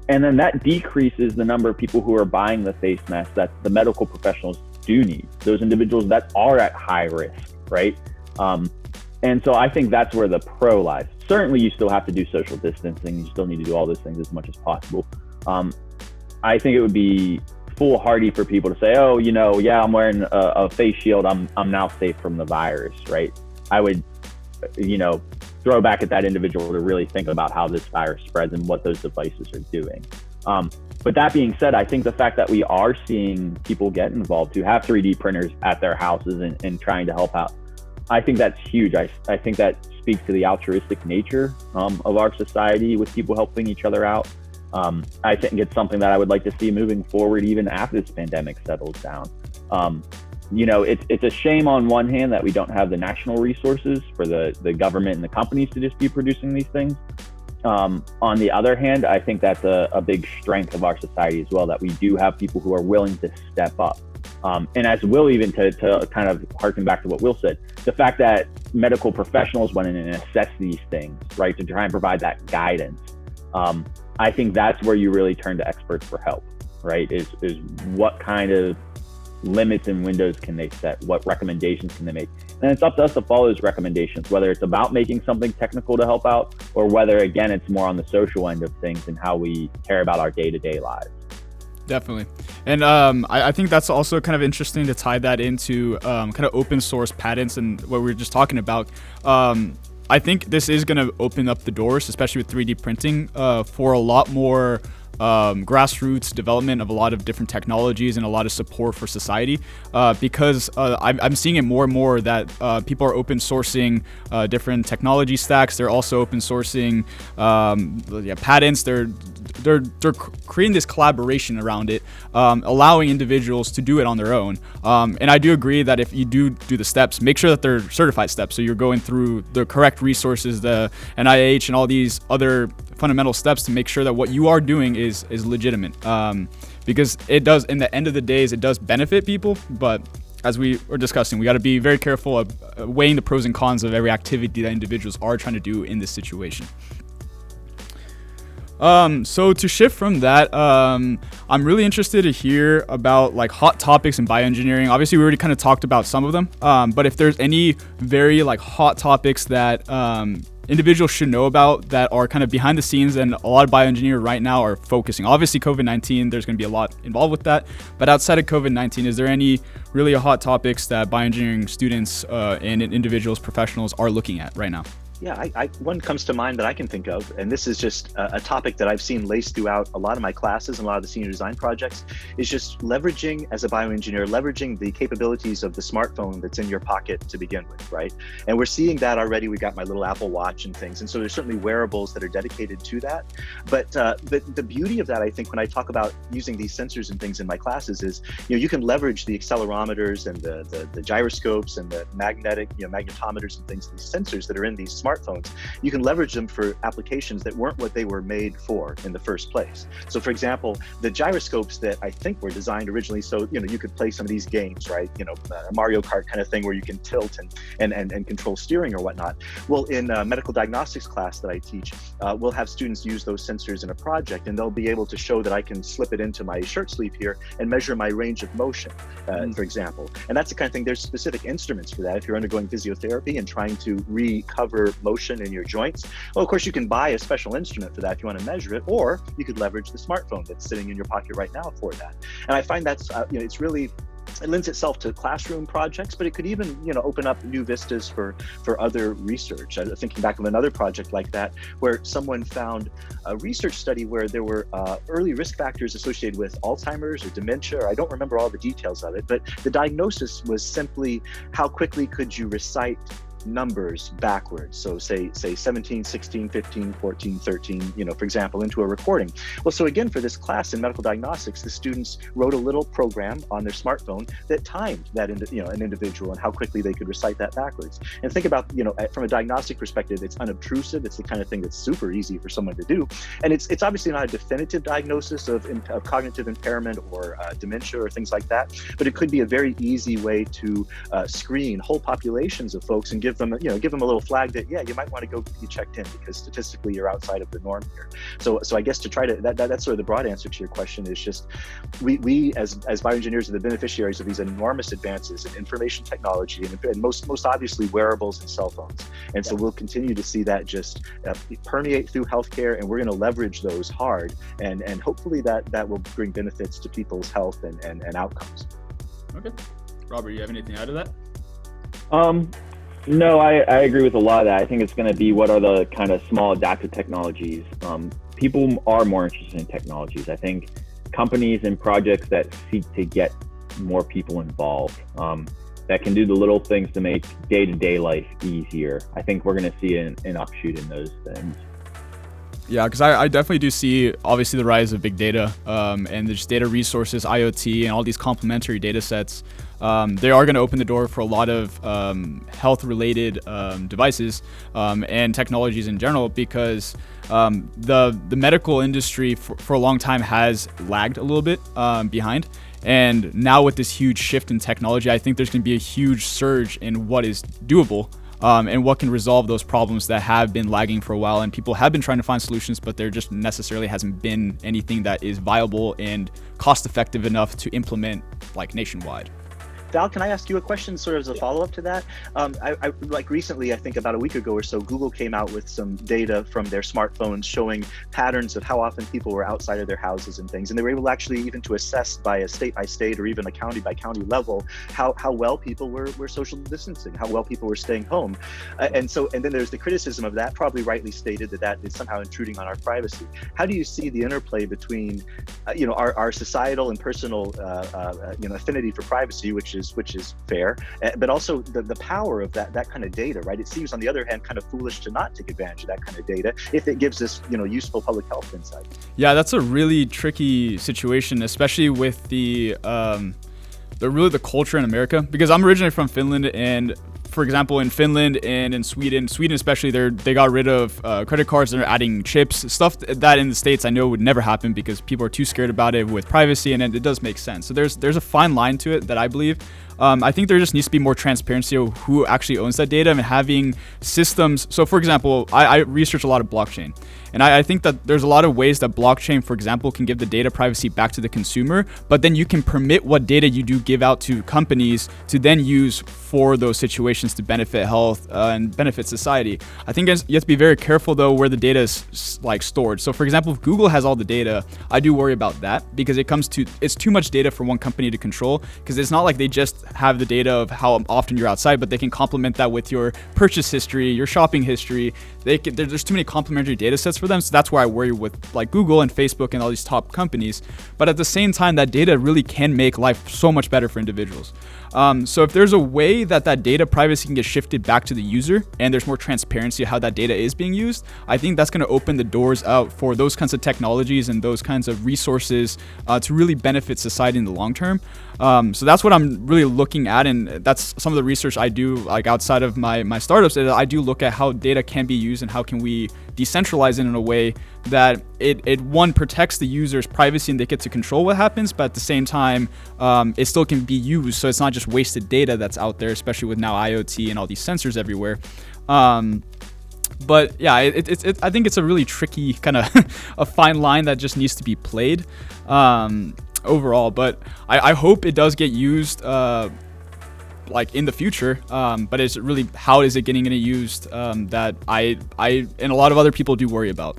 And then that decreases the number of people who are buying the face masks that the medical professionals do need, those individuals that are at high risk, right? And so I think that's where the pro lies. Certainly, you still have to do social distancing. You still need to do all those things as much as possible. I think it would be foolhardy for people to say, oh, yeah, I'm wearing a face shield, I'm now safe from the virus, right? I would, throw back at that individual to really think about how this virus spreads and what those devices are doing. But that being said, I think the fact that we are seeing people get involved who have 3D printers at their houses and trying to help out, I think that's huge. I think that speaks to the altruistic nature of our society, with people helping each other out. I think it's something that I would like to see moving forward, even after this pandemic settles down. It's a shame on one hand that we don't have the national resources for the government and the companies to just be producing these things. On the other hand, I think that's a big strength of our society as well, that we do have people who are willing to step up. And as Will, even to kind of harken back to what Will said, the fact that medical professionals went in and assessed these things, right, to try and provide that guidance. I think that's where you really turn to experts for help, right? Is what kind of limits and windows can they set? What recommendations can they make? And it's up to us to follow those recommendations, whether it's about making something technical to help out, or whether, again, it's more on the social end of things and how we care about our day-to-day lives. Definitely. And I think that's also kind of interesting to tie that into kind of open source patents and what we were just talking about. I think this is going to open up the doors, especially with 3D printing, for a lot more grassroots development of a lot of different technologies and a lot of support for society, because I'm seeing it more and more that people are open sourcing different technology stacks. They're also open sourcing patents. They're creating this collaboration around it, allowing individuals to do it on their own. And I do agree that if you do the steps, make sure that they're certified steps. So you're going through the correct resources, the NIH and all these other fundamental steps to make sure that what you are doing is legitimate. Because it does, in the end of the days, it does benefit people. But as we were discussing, we got to be very careful of weighing the pros and cons of every activity that individuals are trying to do in this situation. So to shift from that, I'm really interested to hear about like hot topics in bioengineering. Obviously, we already kind of talked about some of them, but if there's any very like hot topics that individuals should know about that are kind of behind the scenes and a lot of bioengineers right now are focusing. Obviously, COVID-19, there's going to be a lot involved with that, but outside of COVID-19, is there any really hot topics that bioengineering students and individuals, professionals are looking at right now? Yeah, one comes to mind that I can think of, and this is just a topic that I've seen laced throughout a lot of my classes and a lot of the senior design projects, is just leveraging, as a bioengineer, leveraging the capabilities of the smartphone that's in your pocket to begin with, right? And we're seeing that already. We've got my little Apple Watch and things, and so there's certainly wearables that are dedicated to that. But the beauty of that, I think, when I talk about using these sensors and things in my classes is, you can leverage the accelerometers and the gyroscopes and the magnetic, magnetometers and things, these sensors that are in these smartphones, you can leverage them for applications that weren't what they were made for in the first place. So for example, the gyroscopes that I think were designed originally so, you could play some of these games, right? A Mario Kart kind of thing where you can tilt and control steering or whatnot. Well, in a medical diagnostics class that I teach, we'll have students use those sensors in a project, and they'll be able to show that I can slip it into my shirt sleeve here and measure my range of motion, for example. And that's the kind of thing, there's specific instruments for that. If you're undergoing physiotherapy and trying to recover motion in your joints, well, of course, you can buy a special instrument for that if you want to measure it, or you could leverage the smartphone that's sitting in your pocket right now for that. And I find that's, it's really, it lends itself to classroom projects, but it could even, open up new vistas for other research. I'm thinking back of another project like that, where someone found a research study where there were early risk factors associated with Alzheimer's or dementia, or I don't remember all the details of it, but the diagnosis was simply how quickly could you recite numbers backwards. So say 17, 16, 15, 14, 13, for example, into a recording. Well, so again, for this class in medical diagnostics, the students wrote a little program on their smartphone that timed that, an individual and how quickly they could recite that backwards. And think about, from a diagnostic perspective, it's unobtrusive. It's the kind of thing that's super easy for someone to do. And it's obviously not a definitive diagnosis of cognitive impairment or dementia or things like that, but it could be a very easy way to screen whole populations of folks and give them a little flag that, yeah, you might want to go be checked in because statistically you're outside of the norm here. So I guess to try to, that's sort of the broad answer to your question is just, we as bioengineers are the beneficiaries of these enormous advances in information technology and most obviously wearables and cell phones. And so we'll continue to see that just permeate through healthcare, and we're going to leverage those hard, and hopefully that will bring benefits to people's health and outcomes. Okay. Robert, you have anything to add to that? No, I agree with a lot of that. I think it's going to be what are the kind of small adaptive technologies. People are more interested in technologies. I think companies and projects that seek to get more people involved, that can do the little things to make day-to-day life easier. I think we're going to see an upshoot in those things. Yeah, because I definitely do see, obviously, the rise of big data and just data resources, IoT, and all these complementary data sets. They are going to open the door for a lot of health-related devices and technologies in general, because the medical industry for a long time has lagged a little bit behind. And now with this huge shift in technology, I think there's going to be a huge surge in what is doable. And what can resolve those problems that have been lagging for a while, and people have been trying to find solutions, but there just necessarily hasn't been anything that is viable and cost effective enough to implement like nationwide. Val, can I ask you a question sort of as a follow-up to that? I like recently, I think about a week ago or so, Google came out with some data from their smartphones showing patterns of how often people were outside of their houses and things. And they were able actually even to assess by a state by state or even a county by county level how well people were social distancing, how well people were staying home. And then there's the criticism of that, probably rightly stated, that is somehow intruding on our privacy. How do you see the interplay between our societal and personal affinity for privacy, which is fair, but also the power of that kind of data, right? It seems on the other hand kind of foolish to not take advantage of that kind of data if it gives us useful public health insight. Yeah, that's a really tricky situation, especially with the culture in America, because I'm originally from Finland, and for example, in Finland and in Sweden especially, they got rid of credit cards. They're adding chips, stuff that in the States I know would never happen because people are too scared about it with privacy, and it does make sense. So there's a fine line to it that I believe. I think there just needs to be more transparency of who actually owns that data and having systems. So for example, I research a lot of blockchain, and I think that there's a lot of ways that blockchain, for example, can give the data privacy back to the consumer, but then you can permit what data you do give out to companies to then use for those situations to benefit health and benefit society. I think you have to be very careful though where the data is like stored. So for example, if Google has all the data, I do worry about that because it's too much data for one company to control, because it's not like they just have the data of how often you're outside, but they can complement that with your purchase history, your shopping history. There's too many complementary data sets for them. So that's where I worry with like Google and Facebook and all these top companies. But at the same time, that data really can make life so much better for individuals. So if there's a way that data privacy can get shifted back to the user and there's more transparency of how that data is being used, I think that's going to open the doors out for those kinds of technologies and those kinds of resources to really benefit society in the long term. So that's what I'm really looking at, and that's some of the research I do, like outside of my startups, is I do look at how data can be used and how can we decentralize it in a way that it one protects the user's privacy and they get to control what happens, but at the same time, it still can be used. So it's not just wasted data that's out there, especially with now IoT and all these sensors everywhere. But yeah, I think it's a really tricky kind of a fine line that just needs to be played overall. But I hope it does get used like in the future. But it's really, how is it getting used that I and a lot of other people do worry about.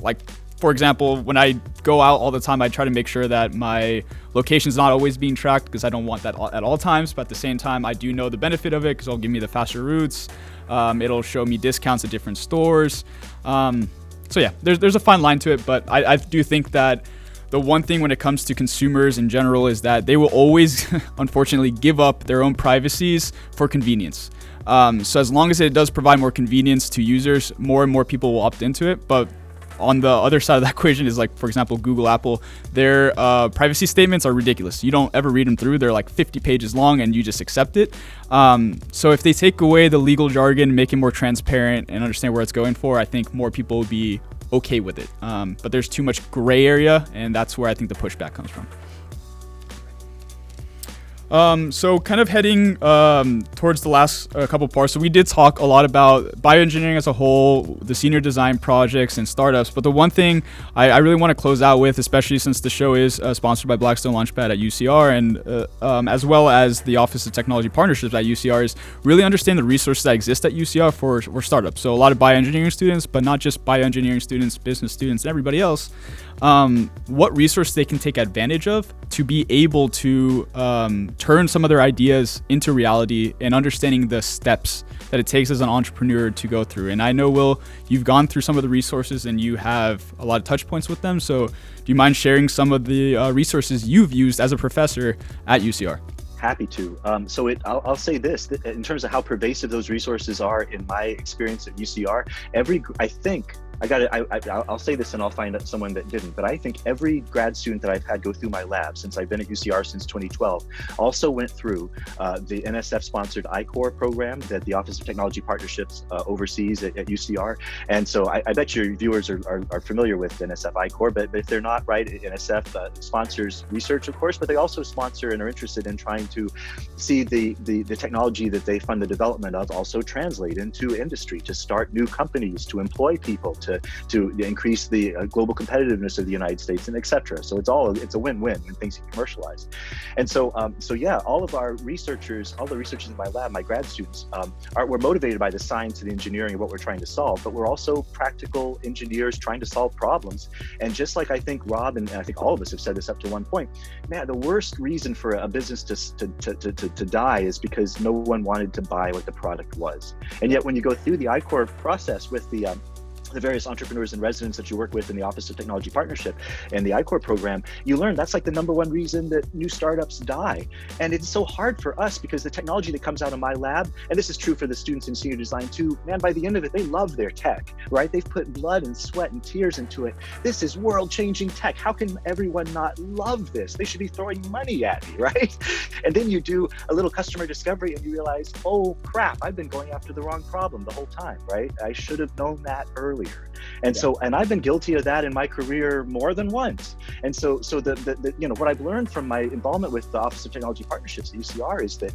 Like, for example, when I go out all the time, I try to make sure that my location's not always being tracked, because I don't want that at all times. But at the same time, I do know the benefit of it, because it'll give me the faster routes. It'll show me discounts at different stores. So yeah, there's a fine line to it, but I do think that the one thing when it comes to consumers in general is that they will always, unfortunately, give up their own privacies for convenience. So as long as it does provide more convenience to users, more and more people will opt into it. But on the other side of that equation is, like, for example, Google, Apple, their privacy statements are ridiculous. You don't ever read them through. They're like 50 pages long and you just accept it. So if they take away the legal jargon, make it more transparent and understand where it's going for, I think more people will be okay with it. But there's too much gray area, and that's where I think the pushback comes from. So kind of heading towards the last couple parts. So we did talk a lot about bioengineering as a whole, the senior design projects and startups. But the one thing I really want to close out with, especially since the show is sponsored by Blackstone Launchpad at UCR, and as well as the Office of Technology Partnerships at UCR, is really understand the resources that exist at UCR for startups. So a lot of bioengineering students, but not just bioengineering students, business students, and everybody else. What resources they can take advantage of to be able to turn some of their ideas into reality, and understanding the steps that it takes as an entrepreneur to go through. And I know, Will, you've gone through some of the resources and you have a lot of touch points with them. So do you mind sharing some of the resources you've used as a professor at UCR? Happy to. I'll say this, in terms of how pervasive those resources are in my experience at UCR, I'll say this and I'll find out someone that didn't, but I think every grad student that I've had go through my lab since I've been at UCR since 2012 also went through the NSF-sponsored I-Core program that the Office of Technology Partnerships oversees at UCR. And so I bet your viewers are familiar with NSF I-Core, but if they're not, right, NSF sponsors research, of course, but they also sponsor and are interested in trying to see the technology that they fund the development of also translate into industry, to start new companies, to employ people, to increase the global competitiveness of the United States, and et cetera. So it's a win-win when things get commercialized. And so all of our researchers, all the researchers in my lab, my grad students, we're motivated by the science and the engineering of what we're trying to solve, but we're also practical engineers trying to solve problems. And just like I think Rob and I think all of us have said this up to one point, man, the worst reason for a business to die is because no one wanted to buy what the product was. And yet when you go through the I-Core process with the various entrepreneurs and residents that you work with in the Office of Technology Partnership and the I-Core program, you learn that's like the number one reason that new startups die. And it's so hard for us because the technology that comes out of my lab, and this is true for the students in senior design too, man, by the end of it, they love their tech, right? They've put blood and sweat and tears into it. This is world-changing tech. How can everyone not love this? They should be throwing money at me, right? And then you do a little customer discovery and you realize, oh crap, I've been going after the wrong problem the whole time, right? I should have known that earlier. And so, and I've been guilty of that in my career more than once. And so the what I've learned from my involvement with the Office of Technology Partnerships at UCR is that,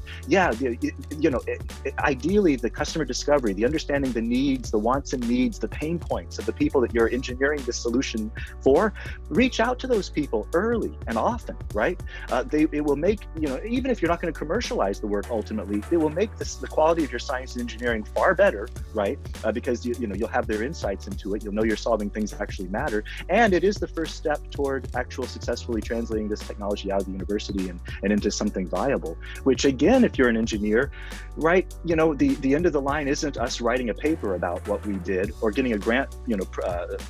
ideally the customer discovery, the understanding the needs, the wants and needs, the pain points of the people that you're engineering the solution for, reach out to those people early and often, right? It will make, even if you're not going to commercialize the work ultimately, it will make the quality of your science and engineering far better, right? Because you'll have their insights into it. You'll know you're solving things that actually matter. And it is the first step toward actual successfully translating this technology out of the university and into something viable, which again, if you're an engineer, right, the end of the line isn't us writing a paper about what we did or getting a grant,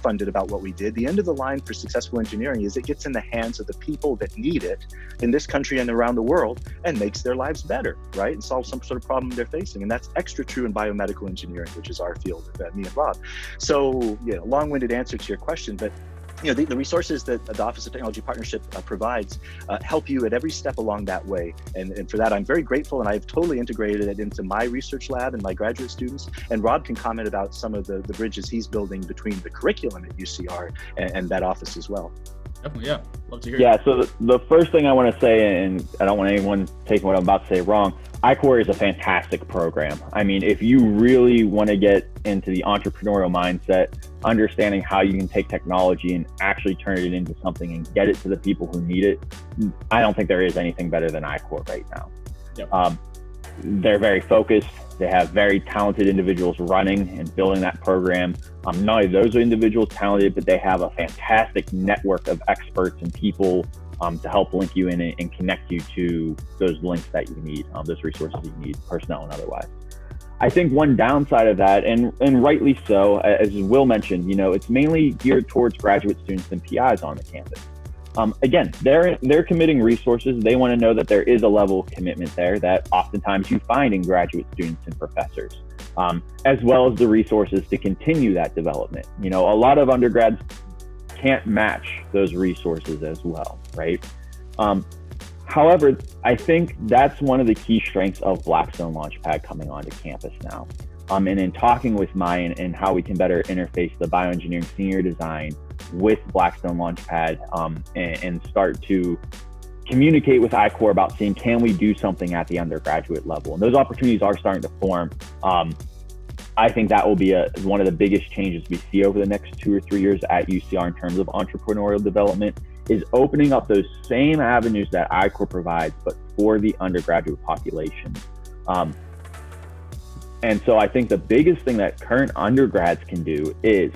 funded about what we did. The end of the line for successful engineering is it gets in the hands of the people that need it in this country and around the world and makes their lives better, right? And solve some sort of problem they're facing. And that's extra true in biomedical engineering, which is our field, me and Rob. So, long-winded answer to your question, but the resources that the Office of Technology Partnership provides help you at every step along that way. And for that, I'm very grateful, and I've totally integrated it into my research lab and my graduate students. And Rob can comment about some of the bridges he's building between the curriculum at UCR and that office as well. Definitely, yeah. Love to hear. Yeah, so the first thing I want to say, and I don't want anyone taking what I'm about to say wrong, iCore is a fantastic program. I mean, if you really want to get into the entrepreneurial mindset, understanding how you can take technology and actually turn it into something and get it to the people who need it, I don't think there is anything better than iCore right now. Yep. They're very focused. They have very talented individuals running and building that program. Not only those individuals talented, but they have a fantastic network of experts and people to help link you in and connect you to those links that you need, those resources you need, personnel and otherwise. I think one downside of that, and rightly so, as Will mentioned, it's mainly geared towards graduate students and PIs on the campus. Again, they're committing resources. They want to know that there is a level of commitment there that oftentimes you find in graduate students and professors, as well as the resources to continue that development. A lot of undergrads can't match those resources as well, right? However, I think that's one of the key strengths of Blackstone Launchpad coming onto campus now. And in talking with Mayan and how we can better interface the bioengineering senior design with Blackstone Launchpad and start to communicate with iCore about seeing, can we do something at the undergraduate level? And those opportunities are starting to form. I think that will be one of the biggest changes we see over the next 2 or 3 years at UCR in terms of entrepreneurial development, is opening up those same avenues that iCore provides, but for the undergraduate population. And so I think the biggest thing that current undergrads can do is,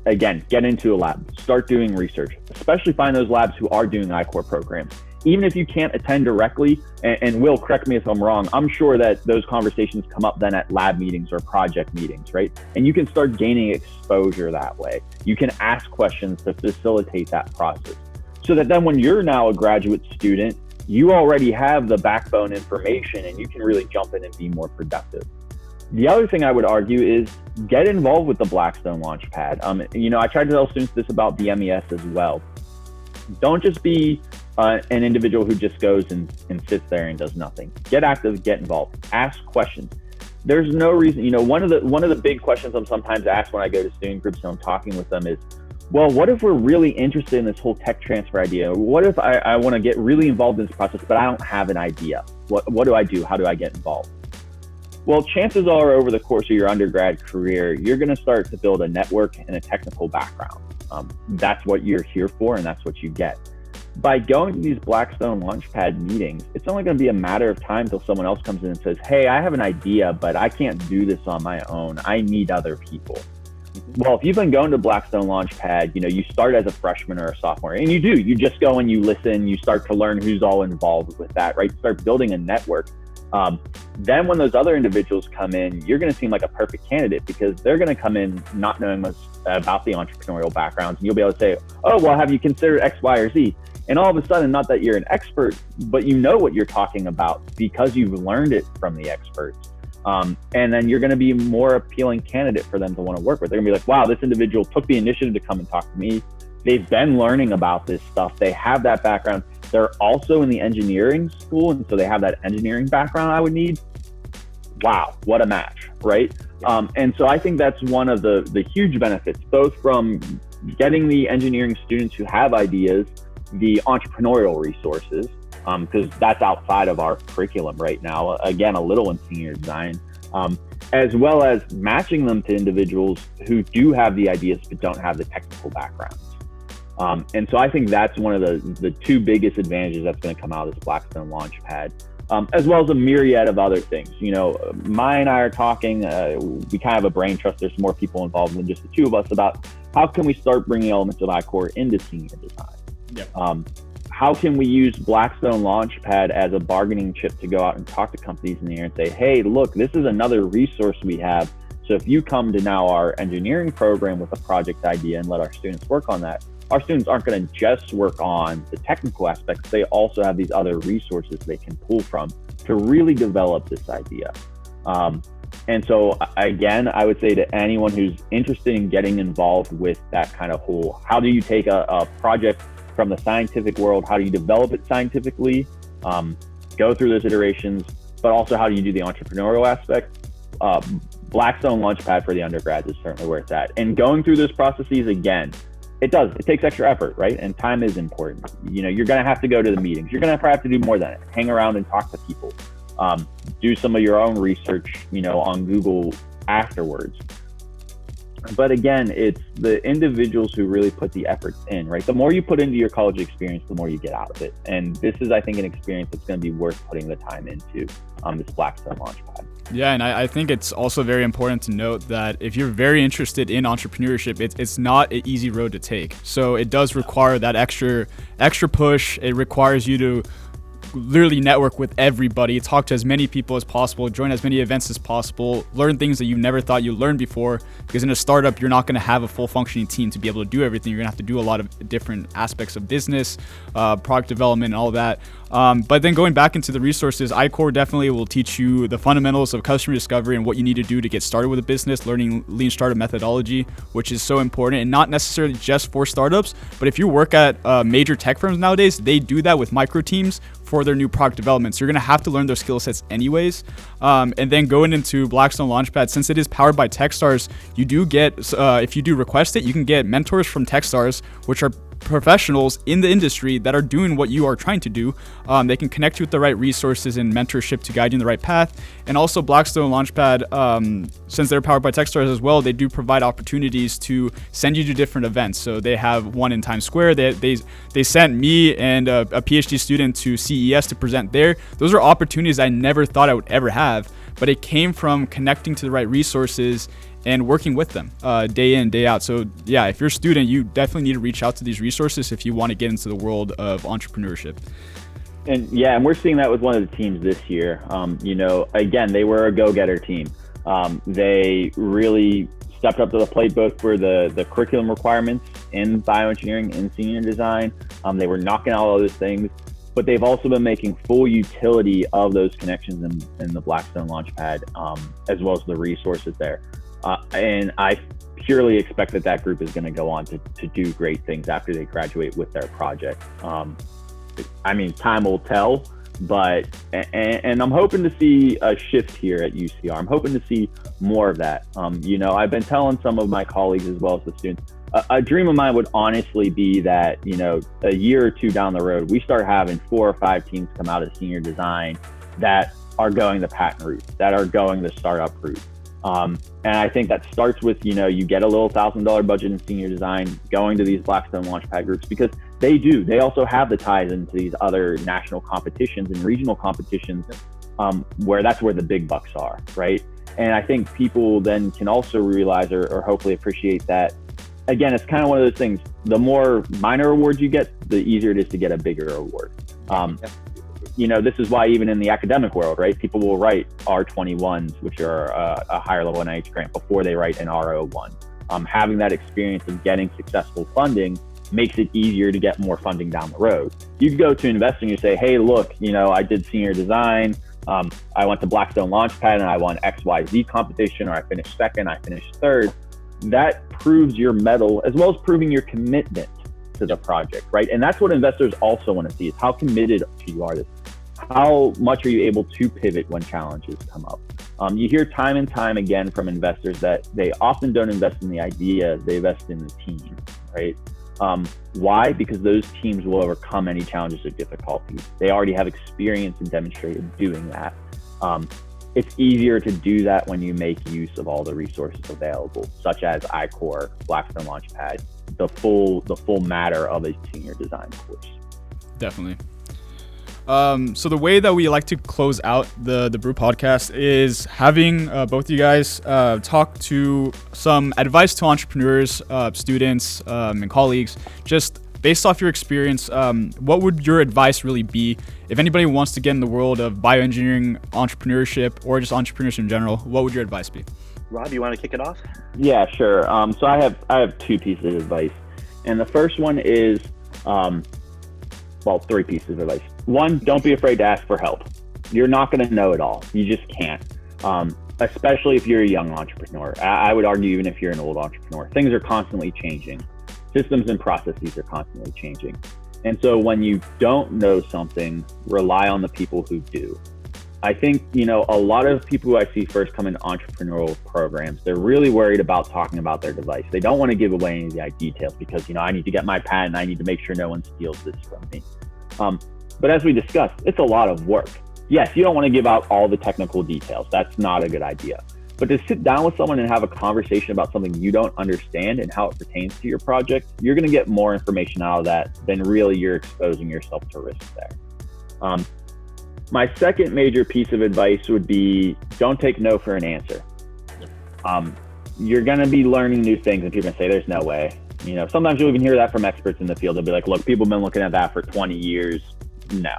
again, get into a lab, start doing research, especially find those labs who are doing iCore programs. Even if you can't attend directly, and Will, correct me if I'm wrong, I'm sure that those conversations come up then at lab meetings or project meetings, right? And you can start gaining exposure that way. You can ask questions to facilitate that process, so that then when you're now a graduate student, you already have the backbone information and you can really jump in and be more productive. The other thing I would argue is get involved with the Blackstone Launchpad. I tried to tell students this about the MES as well. Don't just be an individual who just goes and sits there and does nothing. Get active, get involved, ask questions. There's no reason, one of the big questions I'm sometimes asked when I go to student groups and I'm talking with them is, well, what if we're really interested in this whole tech transfer idea? What if I want to get really involved in this process, but I don't have an idea? What do I do? How do I get involved? Well, chances are over the course of your undergrad career, you're going to start to build a network and a technical background. That's what you're here for, and that's what you get. By going to these Blackstone Launchpad meetings, it's only going to be a matter of time till someone else comes in and says, hey, I have an idea, but I can't do this on my own. I need other people. Well, if you've been going to Blackstone Launchpad, you start as a freshman or a sophomore, and you just go and you listen, you start to learn who's all involved with that, right? Start building a network. Then when those other individuals come in, you're going to seem like a perfect candidate because they're going to come in not knowing much about the entrepreneurial backgrounds. And you'll be able to say, oh, well, have you considered X, Y, or Z? And all of a sudden, not that you're an expert, but you know what you're talking about because you've learned it from the experts. And then you're going to be a more appealing candidate for them to want to work with. They're going to be like, wow, this individual took the initiative to come and talk to me. They've been learning about this stuff. They have that background. They're also in the engineering school, and so they have that engineering background I would need. Wow, what a match, right? And so I think that's one of the huge benefits, both from getting the engineering students who have ideas, the entrepreneurial resources, because that's outside of our curriculum right now, again, a little in senior design, as well as matching them to individuals who do have the ideas but don't have the technical backgrounds. And so I think that's one of the two biggest advantages that's going to come out of this Blackstone Launchpad, as well as a myriad of other things. Maya and I are talking, we kind of have a brain trust. There's more people involved than just the two of us about how can we start bringing elements of iCore into senior design. Yep. How can we use Blackstone Launchpad as a bargaining chip to go out and talk to companies in the air and say, hey, look, this is another resource we have. So if you come to now our engineering program with a project idea and let our students work on that, our students aren't going to just work on the technical aspects. They also have these other resources they can pull from to really develop this idea. And so again, I would say to anyone who's interested in getting involved with that kind of whole, how do you take a project from the scientific world, how do you develop it scientifically, go through those iterations, but also how do you do the entrepreneurial aspect? Blackstone Launchpad for the undergrads is certainly where it's at. And going through those processes, again, it takes extra effort, right? And time is important. You're going to have to go to the meetings. You're going to have to do more than it. Hang around and talk to people. Do some of your own research, on Google afterwards. But again, it's the individuals who really put the efforts in, right? The more you put into your college experience, the more you get out of it. And this is, I think, an experience that's going to be worth putting the time into, this Blackstone Launchpad. Yeah, and I think it's also very important to note that if you're very interested in entrepreneurship, it's not an easy road to take. So it does require that extra push. It requires you to literally network with everybody, talk to as many people as possible, join as many events as possible, learn things that you never thought you learned before, because in a startup you're not going to have a full functioning team to be able to do everything. You're going to have to do a lot of different aspects of business, product development, and all that. But then going back into the resources, iCore definitely will teach you the fundamentals of customer discovery and what you need to do to get started with a business, learning lean startup methodology, which is so important, and not necessarily just for startups, but if you work at major tech firms nowadays, they do that with micro teams for their new product development. So you're going to have to learn those skill sets anyways. And then going into Blackstone Launchpad, since it is powered by Techstars, you do get, if you do request it, you can get mentors from Techstars, which are professionals in the industry that are doing what you are trying to do. They can connect you with the right resources and mentorship to guide you in the right path. And also Blackstone Launchpad, since they're powered by Techstars as well, they do provide opportunities to send you to different events. So they have one in Times Square. They sent me and a PhD student to CES to present there. Those are opportunities I never thought I would ever have, but it came from connecting to the right resources and working with them day in, day out. So yeah, if you're a student, you definitely need to reach out to these resources if you want to get into the world of entrepreneurship. And yeah, and we're seeing that with one of the teams this year. Again, they were a go-getter team. They really stepped up to the plate, both for the curriculum requirements in bioengineering and senior design. They were knocking out all those things, but they've also been making full utility of those connections in the Blackstone Launchpad, as well as the resources there. And I purely expect that group is going to go on to do great things after they graduate with their project. Time will tell, but and I'm hoping to see a shift here at UCR. I'm hoping to see more of that. I've been telling some of my colleagues as well as the students, a dream of mine would honestly be that, a year or two down the road, we start having 4 or 5 teams come out of senior design that are going the patent route, that are going the startup route. And I think that starts with, you get a little $1,000 budget in senior design, going to these Blackstone Launchpad groups, because they also have the ties into these other national competitions and regional competitions, where that's where the big bucks are, right? And I think people then can also realize or hopefully appreciate that, again, it's kind of one of those things, the more minor awards you get, the easier it is to get a bigger award. This is why even in the academic world, right, people will write R21s, which are a higher level NIH grant, before they write an R01. Having that experience of getting successful funding makes it easier to get more funding down the road. You go to an investor and you say, hey, look, I did senior design. I went to Blackstone Launchpad and I won XYZ competition, or I finished second, I finished third. That proves your mettle, as well as proving your commitment to the project, right? And that's what investors also want to see, is how committed you are to this. How much are you able to pivot when challenges come up? You hear time and time again from investors that they often don't invest in the idea, they invest in the team, right? Why? Because those teams will overcome any challenges or difficulties. They already have experience and demonstrated doing that. It's easier to do that when you make use of all the resources available, such as iCore, Blackstone Launchpad, the full matter of a senior design course. Definitely. So the way that we like to close out the Brew podcast is having both of you guys talk to some advice to entrepreneurs, students, and colleagues. Just based off your experience, what would your advice really be if anybody wants to get in the world of bioengineering, entrepreneurship, or just entrepreneurship in general? What would your advice be? Rob, you want to kick it off? Yeah, sure. So I have 2 pieces of advice, and the first one is 3 pieces of advice. 1, don't be afraid to ask for help. You're not going to know it all. You just can't. especially if you're a young entrepreneur. I would argue even if you're an old entrepreneur, things are constantly changing. Systems and processes are constantly changing. And so when you don't know something, rely on the people who do. I think, a lot of people who I see first come into entrepreneurial programs, they're really worried about talking about their device. They don't want to give away any of the details because, I need to get my patent. I need to make sure no one steals this from me. But as we discussed, it's a lot of work. Yes, you don't want to give out all the technical details. That's not a good idea. But to sit down with someone and have a conversation about something you don't understand and how it pertains to your project, you're going to get more information out of that than really you're exposing yourself to risk there. My second major piece of advice would be don't take no for an answer. You're going to be learning new things and people are going to say, there's no way. Sometimes you'll even hear that from experts in the field. They'll be like, look, people have been looking at that for 20 years. No.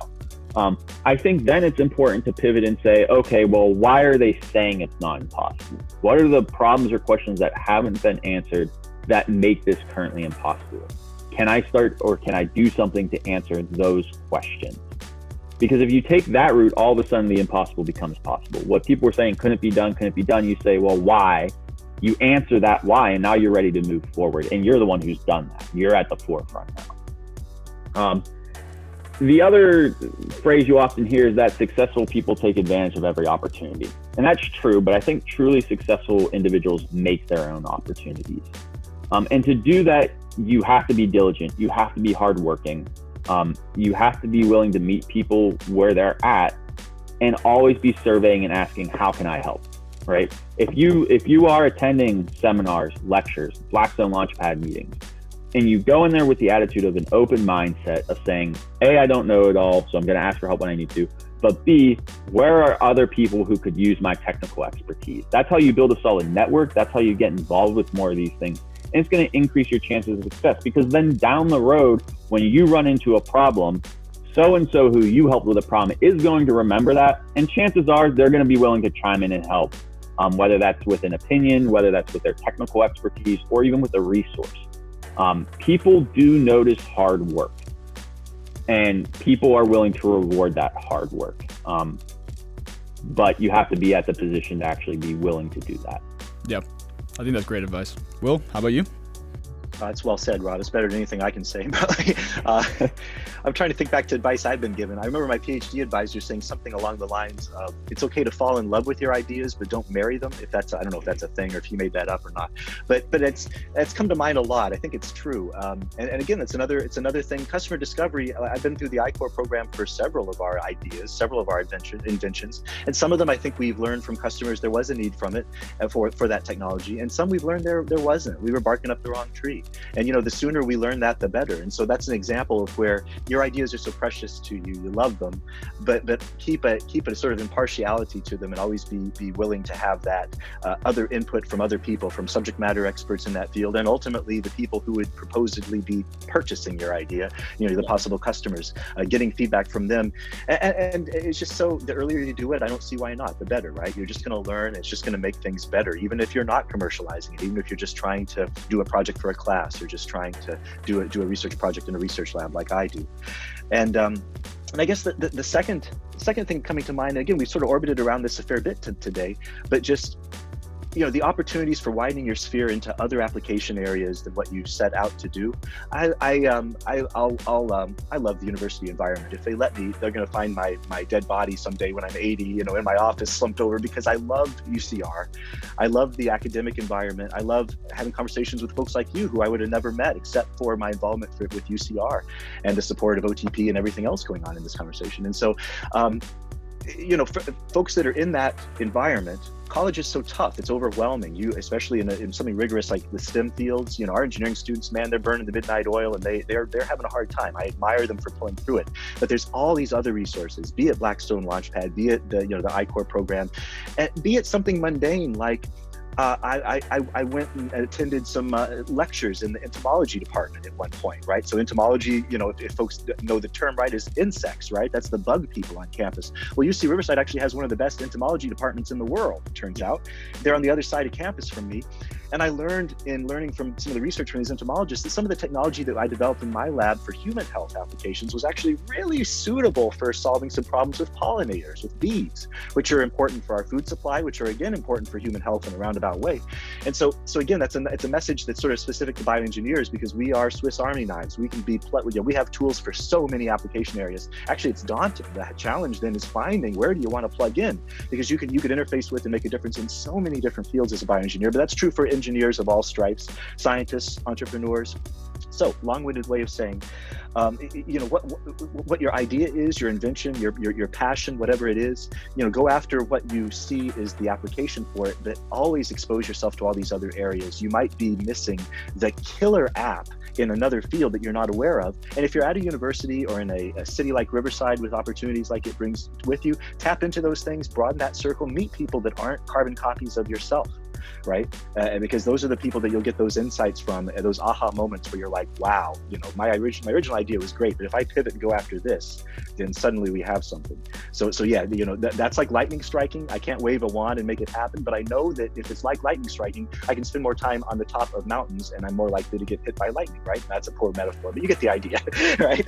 I think then it's important to pivot and say, okay, well, why are they saying it's not impossible? What are the problems or questions that haven't been answered that make this currently impossible? Can I start or can I do something to answer those questions? Because if you take that route, all of a sudden the impossible becomes possible. What people were saying couldn't be done, you say, well, why? You answer that why, and now you're ready to move forward. And you're the one who's done that. You're at the forefront now. The other phrase you often hear is that successful people take advantage of every opportunity. And that's true, but I think truly successful individuals make their own opportunities. And to do that, you have to be diligent. You have to be hardworking. You have to be willing to meet people where they're at and always be surveying and asking, how can I help? Right? If you are attending seminars, lectures, Blackstone Launchpad meetings, and you go in there with the attitude of an open mindset of saying, A, I don't know it all, so I'm going to ask for help when I need to. But B, where are other people who could use my technical expertise? That's how you build a solid network. That's how you get involved with more of these things. And it's going to increase your chances of success because then down the road, when you run into a problem, so-and-so who you helped with a problem is going to remember that. And chances are they're going to be willing to chime in and help, whether that's with an opinion, whether that's with their technical expertise, or even with a resource. People do notice hard work and people are willing to reward that hard work. But you have to be at the position to actually be willing to do that. Yep. I think that's great advice. Will, how about you? It's well said, Rob. It's better than anything I can say. I'm trying to think back to advice I've been given. I remember my PhD advisor saying something along the lines of, it's okay to fall in love with your ideas, but don't marry them. I don't know if that's a thing or if he made that up or not, but it's come to mind a lot. I think it's true. And again, it's another thing. Customer discovery. I've been through the I-Corps program for several of our ideas, several of our inventions, and some of them I think we've learned from customers there was a need from it for that technology, and some we've learned there wasn't. We were barking up the wrong tree. And the sooner we learn that, the better. And so that's an example of where your ideas are so precious to you, you love them, but keep a sort of impartiality to them and always be willing to have that other input from other people, from subject matter experts in that field, and ultimately the people who would proposedly be purchasing your idea, the possible customers, getting feedback from them. And it's just so, the earlier you do it, I don't see why not, the better, right? You're just going to learn, it's just going to make things better, even if you're not commercializing it, even if you're just trying to do a project for a class, or just trying to do a research project in a research lab like I do. And I guess the second thing coming to mind, again, we sort of orbited around this a fair bit today, but just the opportunities for widening your sphere into other application areas than what you set out to do. I love the university environment. If they let me, they're going to find my dead body someday when I'm 80, in my office slumped over, because I love UCR. I love the academic environment. I love having conversations with folks like you who I would have never met except for my involvement with UCR and the support of OTP and everything else going on in this conversation. And so, for folks that are in that environment, college is so tough. It's overwhelming. You, especially in something rigorous like the STEM fields, our engineering students, man, they're burning the midnight oil and they're having a hard time. I admire them for pulling through it. But there's all these other resources, be it Blackstone Launchpad, be it the I-Corps program, and be it something mundane like I went and attended some lectures in the entomology department at one point, right? So entomology, if folks know the term, right, is insects, right? That's the bug people on campus. Well, UC Riverside actually has one of the best entomology departments in the world, it turns out. They're on the other side of campus from me. And I learned in learning from some of the research from these entomologists that some of the technology that I developed in my lab for human health applications was actually really suitable for solving some problems with pollinators, with bees, which are important for our food supply, which are again important for human health in a roundabout way. And so again, it's a message that's sort of specific to bioengineers, because we are Swiss Army knives. We can be, we have tools for so many application areas. Actually, it's daunting. The challenge then is finding where do you want to plug in, because you could interface with and make a difference in so many different fields as a bioengineer. But that's true for engineers of all stripes, scientists, entrepreneurs. So, long-winded way of saying, what your idea is, your invention, your passion, whatever it is, go after what you see is the application for it, but always expose yourself to all these other areas. You might be missing the killer app in another field that you're not aware of. And if you're at a university or in a city like Riverside with opportunities like it brings with you, tap into those things, broaden that circle, meet people that aren't carbon copies of yourself. Right? Because those are the people that you'll get those insights from, those aha moments where you're like, wow, my original idea was great, but if I pivot and go after this, then suddenly we have something. So yeah, that's like lightning striking. I can't wave a wand and make it happen, but I know that if it's like lightning striking, I can spend more time on the top of mountains and I'm more likely to get hit by lightning, right? That's a poor metaphor, but you get the idea, right?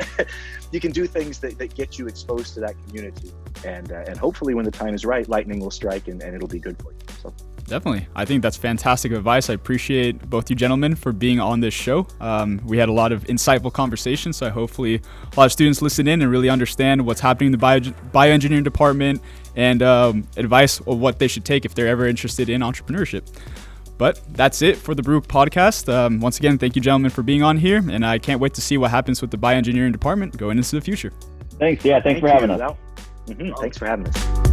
You can do things that get you exposed to that community, and hopefully when the time is right, lightning will strike and it'll be good for you. So. Definitely. I think that's fantastic advice. I appreciate both you gentlemen for being on this show. We had a lot of insightful conversations, so hopefully a lot of students listen in and really understand what's happening in the bioengineering department and advice of what they should take if they're ever interested in entrepreneurship. But that's it for the Brew podcast. Once again, thank you gentlemen for being on here, and I can't wait to see what happens with the bioengineering department going into the future. Thanks. Yeah, thanks for having us. Thanks for having us.